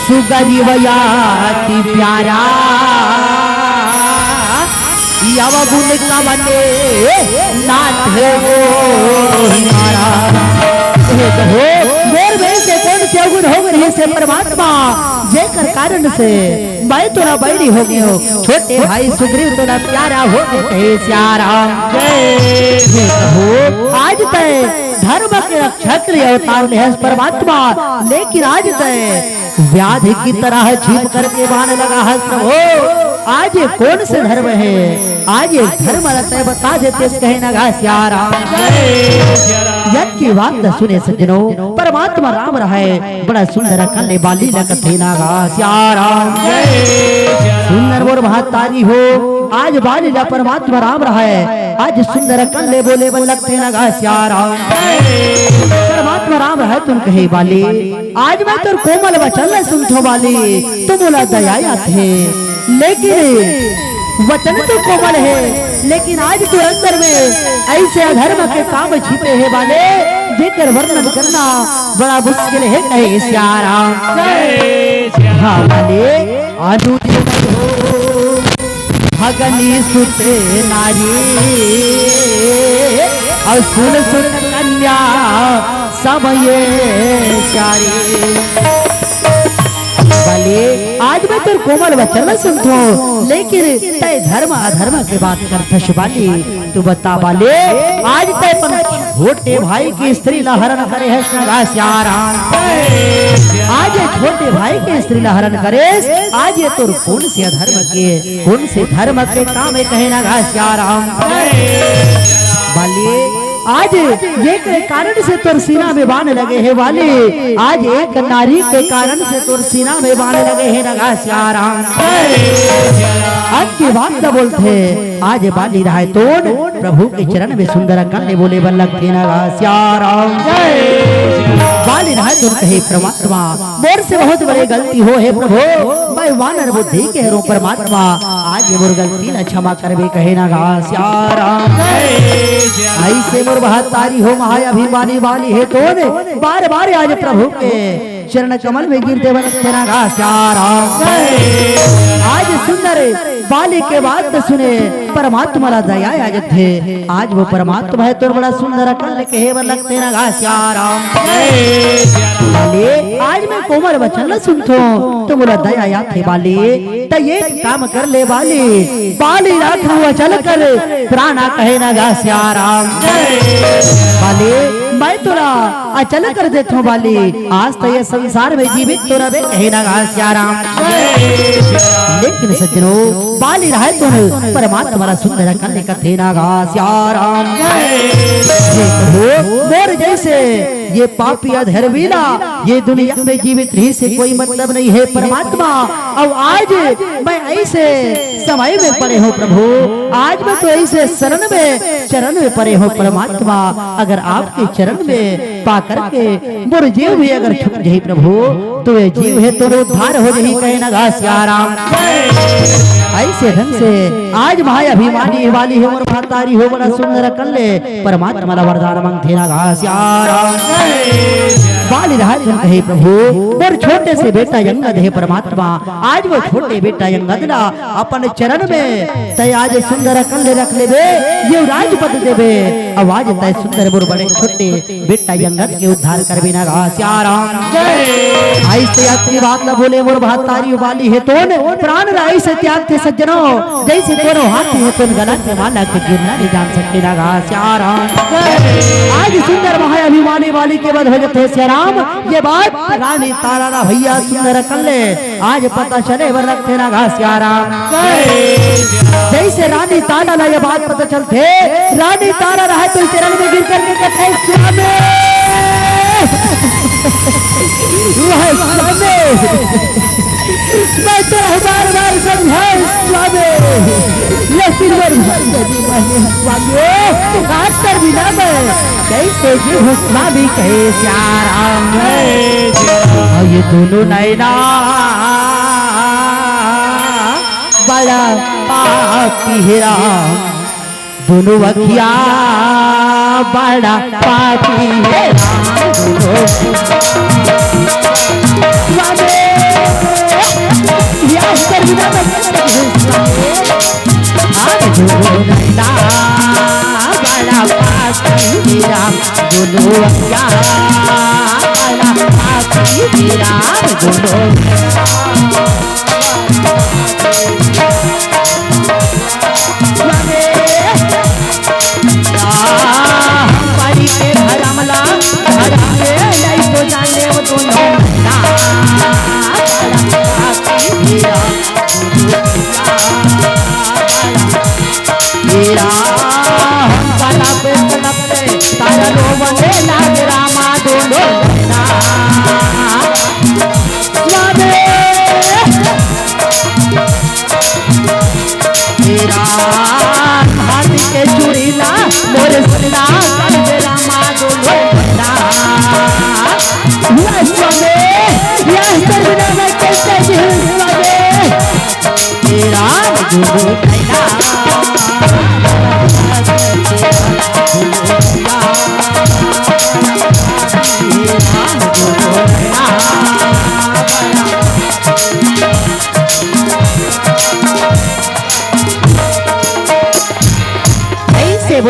सुगरिवयाति प्यारा यवगुण का बने नाथ हो हमारा मोर में से कौन से अवगुण हो गए से परमात्मा जेकर कारण से मैं तो ना बैरी हो गई हो छोटे भाई सुग्रीव तो ना प्यारा हो गए श्यारा आज तय धर्म के रक्षक अवतार ले परमात्मा लेकिन आज तय व्याधि की तरह छीप करके बाण लगा है प्रभु आज ये कौन से धर्म है आज ये धर्म रहता है बता देते कहे ना घासियारा की बात सुने सज्जनों परमात्मा राम रहे बड़ा सुंदर कन्ने बाली लगते ना घासियारा सुंदर मोर महतारी हो आज बाली ला परमात्मा राम रहे आज सुंदर कन्ने बोले बल लगते ना घासियारा परमात्मा राम रहे तुम कहे बाली आज मैं तो कोमल वचन सुनथो बाली तुम बोला दया थे लेकिन वचन तो कोमल है लेकिन आज तो अंदर में ऐसे अधर्म के काम छिपे हैं वाले जेकर वर्णन करना बड़ा मुश्किल है कहे श्यारा हाँ वाले अनुज भगनी सुते नारी और सुन सुन कन्या समय चारी आज मैं तेरे कोमल वचन सुनतो लेकिन तय धर्म अधर्म के बात करता शिवाली तू बता बाले आज तय छोटे भाई की स्त्री लहरण करे है आज ये छोटे भाई के स्त्री लहरण करे आज ये तुर कौन से धर्म के काम है कहे ना घासियाराम बाली आज ये के कारण से तुर सीना में बाण लगे है वाले आज एक नारी के कारण से तुर सीना में बाण लगे है नगा श्याराम आज की बात न बोलते आज बाली रहा तोड़ प्रभु के चरण में सुंदर कन्ने बोले बल लगते नगा श्याराम बाली रहा तुम कहे परमात्मा मोर से बहुत बड़ी गलती हो है प्रभु मैं वानर बुद्धि के रो परमात्मा आज ये मोर गलती न क्षमा करबे कहे नगा श्याराम ऐसे मोर महतारी हो महाअभिमानी वाली है तो बार बार आज प्रभु के चरण कमल में गिरते बना आज सुंदर बाली के बात सुने परमात्मा ला दया आज थे आज वो परमात्मा है तो बड़ा सुंदर कल के लगते ना घासियाराम आज मैं कोमल वचन सुनतो तो बोला दया या थे बाली तो ये काम कर ले बाली राख हुआ चल कर प्राणा कहे ना घासियाराम बाली मैं तोरा अचल कर देता हूँ बाली आज तो ये संसार में जीवित तोरा बे कहे ना घासियाराम लेकिन सज्जनों बाली रहा तुम परमात्मा सुंदर कन्ने कथे ना घासियाराम मोर जैसे ये पापी अधर्मीला ये दुनिया जग में जीवित रही से कोई मतलब नहीं है परमात्मा। और आज मैं ऐसे समय में पड़े हो प्रभु, आज मैं तो ऐसे चरण में पड़े हो परमात्मा। अगर आपके चरण में पा करके मोर जीव भी अगर छुप जाए प्रभु, तो ये जीव है तो उद्धार हो जाए कहे ना घासियाराम। ऐसे ढंग से आज माया अभिमानी वाली हो और भातारी हो बड़ा सुंदर कल्ले परमात्मा ला वरदान मांगते ना घासियाराम। बाली कहे प्रभु और छोटे से बेटा यंगद है परमात्मा, आज वो छोटे बेटा यंगद ला अपन चरण में तय आज सुंदर कल्ले रख ले बे, ये राजपद देवे। आवाज तय सुंदर मोर बड़े छोटे बेटा यंगद के उद्धार कर बिना घासियाराम। ऐसे अपनी बात न बोले मोर भातारी वाली है तो प्राण राई से त्याग थे सज्जनों, जैसे दोनों हाथी है तो गला के माला के गिरना नहीं जान सकते ना घासियाराम। आज सुंदर महा अभिमानी वाली के बाद हो जाते श्याराम। ये बात रानी तारा ना भैया सुंदर कल्ले आज पता चले वर रखते ना घासियाराम। जैसे रानी तारा ना ये बात पता चलते, रानी तारा रहा तो चरण में गिर करके कहते स्वामी मैं तो बार बार समझाए स्वामी, लेकिन स्वामी बिना मैं कैसे जीव स्वामी कहे श्याराम। ये दोनों नैना बड़ा पापी है राम, दोनों अखिया बड़ा पापी है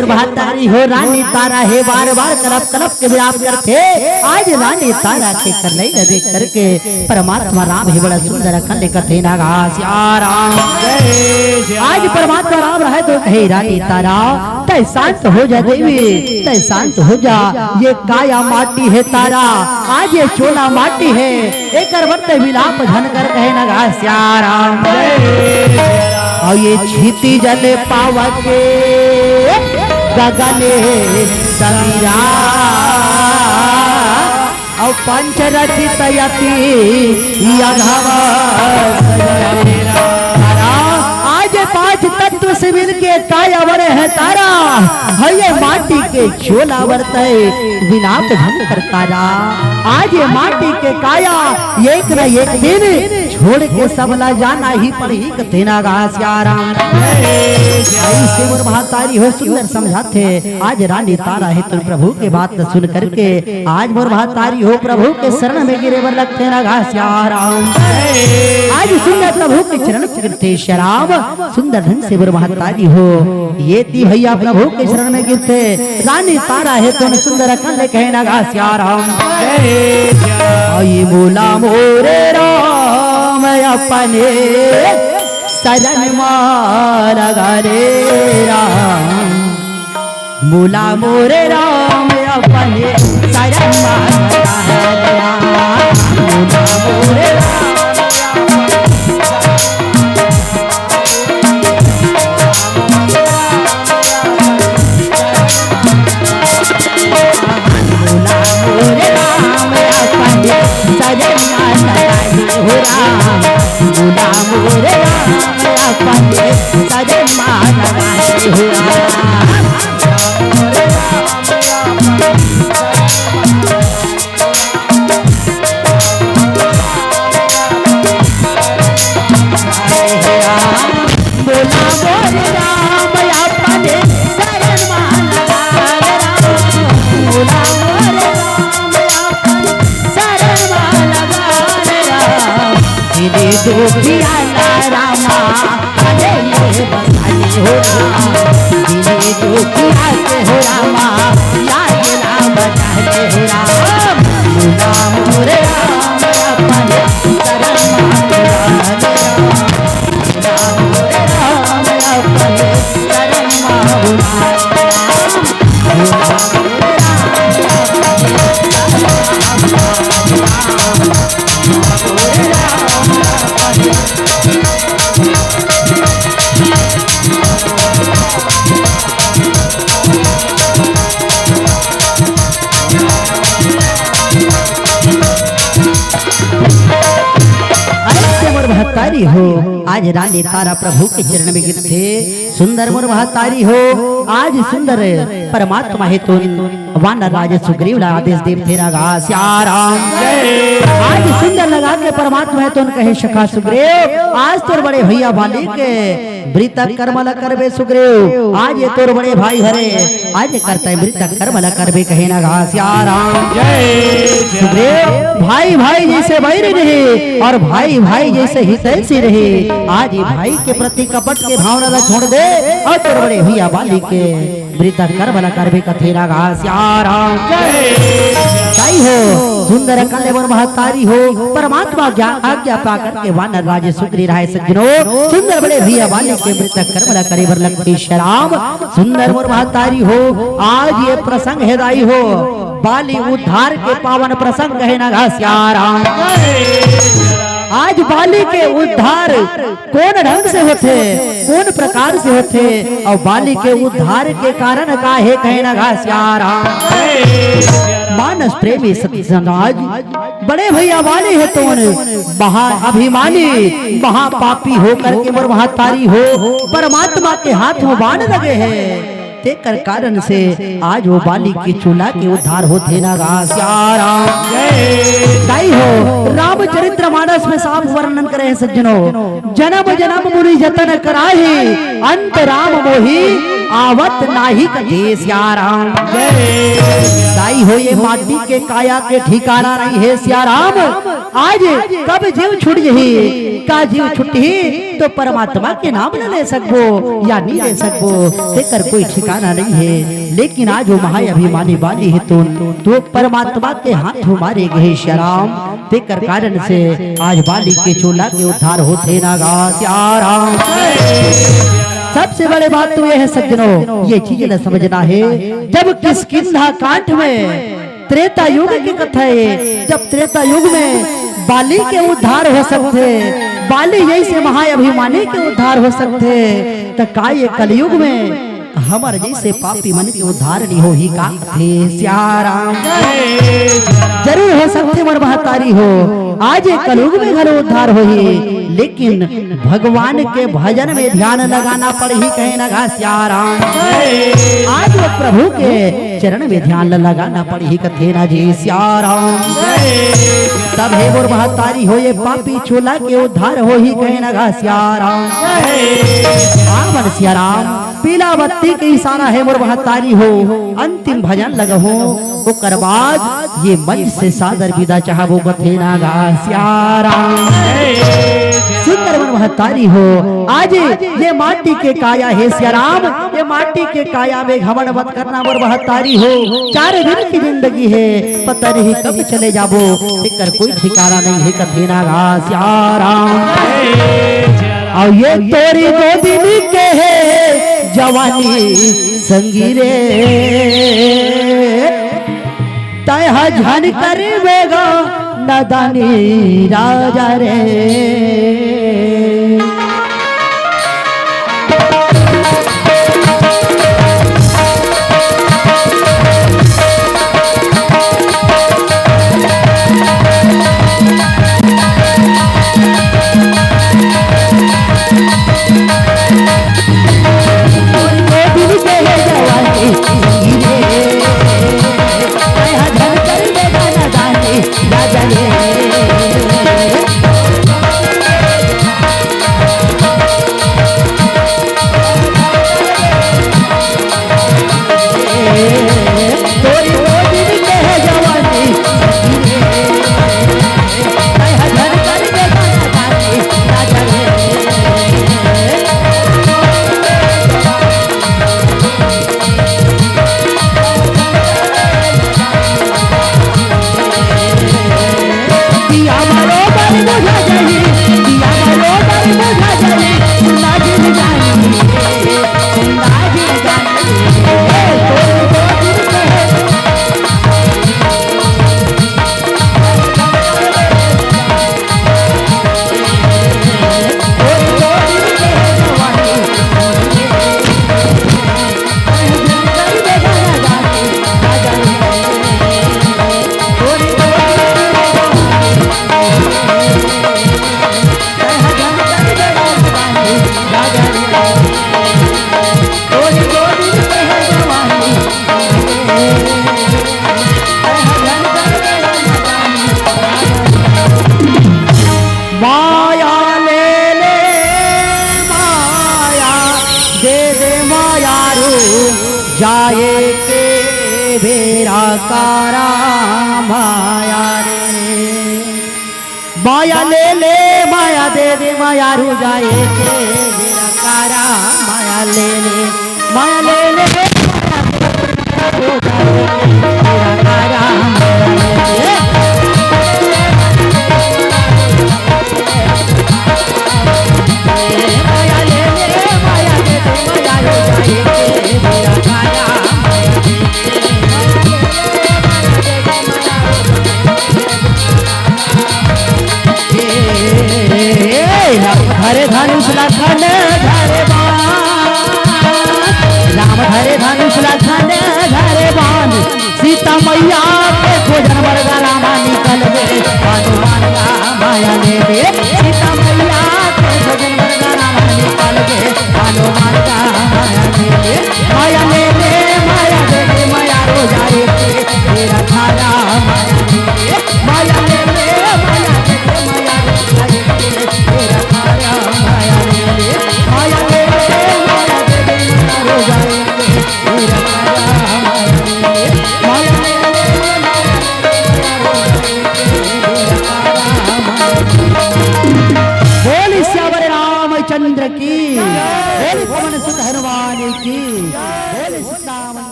भातारी हो रानी तारा है बार बार कलप कलप के विराम करते। आज रानी तारा के कर नहीं देख करके परमात्मा राम है बड़ा सुंदर खंड कथे ना घासियाराम। आज परमात्मा राम रहे तो कहे रानी तारा तय शांत हो जा देवी, तय शांत हो जा। ये काया माटी है तारा, आज ये चोला माटी है, एक वर्त विलाप धन कर कहे ना घासियाराम। और ये छीती जले पावा के गगने समीरा और पंचरचित यति आज पांच तत्व से मिलके काया बने है तारा, ये माटी के छोला वर्ते विनाप धन कर तारा। आज ये माटी के काया एक न एक दिन छोड़ के सबला जाना ही पड़ी कथे ना घासियाराम। ऐसे मोर भातारी हो सुंदर समझाते, आज रानी तारा है तुम प्रभु के बात सुन करके आज मोर भातारी हो प्रभु के शरण में गिरे वर लगते ना घासियाराम। आज सुंदर प्रभु के चरण गिरते शराब सुंदर ढंग से मोर भातारी हो ये ती भैया प्रभु के शरण में गिरते। रानी तारा है तुम सुंदर कल कहे ना घासियाराम। बोला मोरे राम अपने शरण मारा रे राम, बोला मोरे राम अपने शरण मारा राम, बोला मोरे राम राम बोला मोर राम अपने सजन मान लगाए हो राम बोला मोर राम अपने शरण मान लगाए राम बोला मोर राम अपने शरण मान लगाए राम दिले दुखिया रामा अरे ये बसाने हो राम दिले दुखिया के हो रामा लाज ना बचाने हो राम बोला मोर राम अपने शरण मान लगाए महतारी हो आज रानी तारा प्रभु के चरण में गिरते सुंदर मोर महतारी हो आज सुंदर परमात्मा है तो वानर राज सुग्रीव ला आदेश देव तेरा राम आज सुंदर लगा के परमात्मा है तो कहे सखा सुग्रीव आज तोर बड़े भैया बाली के मृतक कर्मला करबे सुग्रीव आज ये तोर बड़े भाई हरे आज करता है मृतक कर्मला करबे कहे ना राम सुग्रीव भाई भाई जैसे बैर रहे और भाई भाई जैसे हितैषी रहे आज ये भाई के प्रति कपट के भावना ला छोड़ दे और तोर बड़े भैया बाली के मृतक कर्मला करबे कथेरा राम सही हो सुंदर कलेवर महतारी हो परमात्मा आज्ञा पाकर के वानर राज सुग्रीव राय सज्जनों सुंदर बड़े भैया बाली के मृतक कर्मला करे बर लक्ष्मी श्याम सुंदर मोर महतारी हो आज ये प्रसंग हेदाई हो बाली उद्धार के पावन प्रसंग है ना राम आज बाली के उद्धार कौन ढंग से होते कौन प्रकार से होते और बाली के उद्धार के कारण का है कहना राम मानस प्रेमी सती समाज बड़े भैया वाले है तो महा अभिमानी महापापी होकर के मोर महतारी हो परमात्मा के हाथ में बाण लगे हैं तेकर कारण से आज वो बाली की चूल्हा के उद्धार होते ना राम हो रामचरित्र मानस में साफ वर्णन करे सज्जनों जन्म जन्म मुनि जतन कराहे अंत राम मोही आवत नाही कथे श्याराम दाई हो ये माटी के काया के ठिकाना नहीं है श्याराम आज कब जीव छुट जही का जीव छुटी तो परमात्मा के नाम न ले सकबो या नहीं ले सकबो तेकर कोई ठिकाना नहीं है लेकिन आज वो महाअभिमानी बाली है तो परमात्मा के हाथ मारे गए श्याराम तेकर कारण से आज बाली के चोला के उद्धार होते ना श्याराम सबसे बड़े बात तो यह है सज्जनों ये चीज न समझना है जब किष्किंधा कांड में त्रेता युग की कथा है जब त्रेता युग में बाली के उद्धार हो सकते बाली जैसे महाअभिमानी के उद्धार हो सकते तो का ये कलयुग में हमारे जैसे पापी मन के उद्धार नहीं हो ही का थे श्याराम जरूर हो सकते मर महतारी हो आज कलयुग में घर उद्धार हो ही लेकिन भगवान के भजन में ध्यान लगाना पड़ ही कहे ना श्याराम आज वो प्रभु के चरण में ध्यान लगाना पड़ ही कथे ना जी श्याराम तब हे मोर महतारी हो ये पापी चोला के उद्धार हो ही कहे ना श्याराम श्याराम पीला बत्ती के इशारा है मोर महतारी हो अंतिम भजन लगहो ओकर बाद ये मंच से सादर विदा चाहबो कथे ना श्याराम सुंदर मोर महतारी हो आज ये माटी के काया है श्याराम ये माटी के काया में घमंड मत करना मोर महतारी हो 4 दिन की जिंदगी है पता नहीं कब चले जाबो तेकर कोई ठिकाना नहीं है कथे ना श्याराम और ये तोरी 2 दिन के है जवानी संगीरे तह झन करबेगा नदानी राजा रे तोरी मोदी के जवानी हजर कर दे राजा रे दिया बरोबर बुझा जाई दिया बरोबर बुझा जाई सुना दिल जानी सुना दिल जानी तोरी मोदी के माया ले ले माया दे दे माया रू जाए के बेरा कारा माया रे माया ले ले माया दे दे माया रू जाए के बेरा कारा माया ले ले माया ले ले बेरा कारा धरे धनुष लखन धरे राम धरे धनुष लखन धरे बाण सीता मैया के खोजन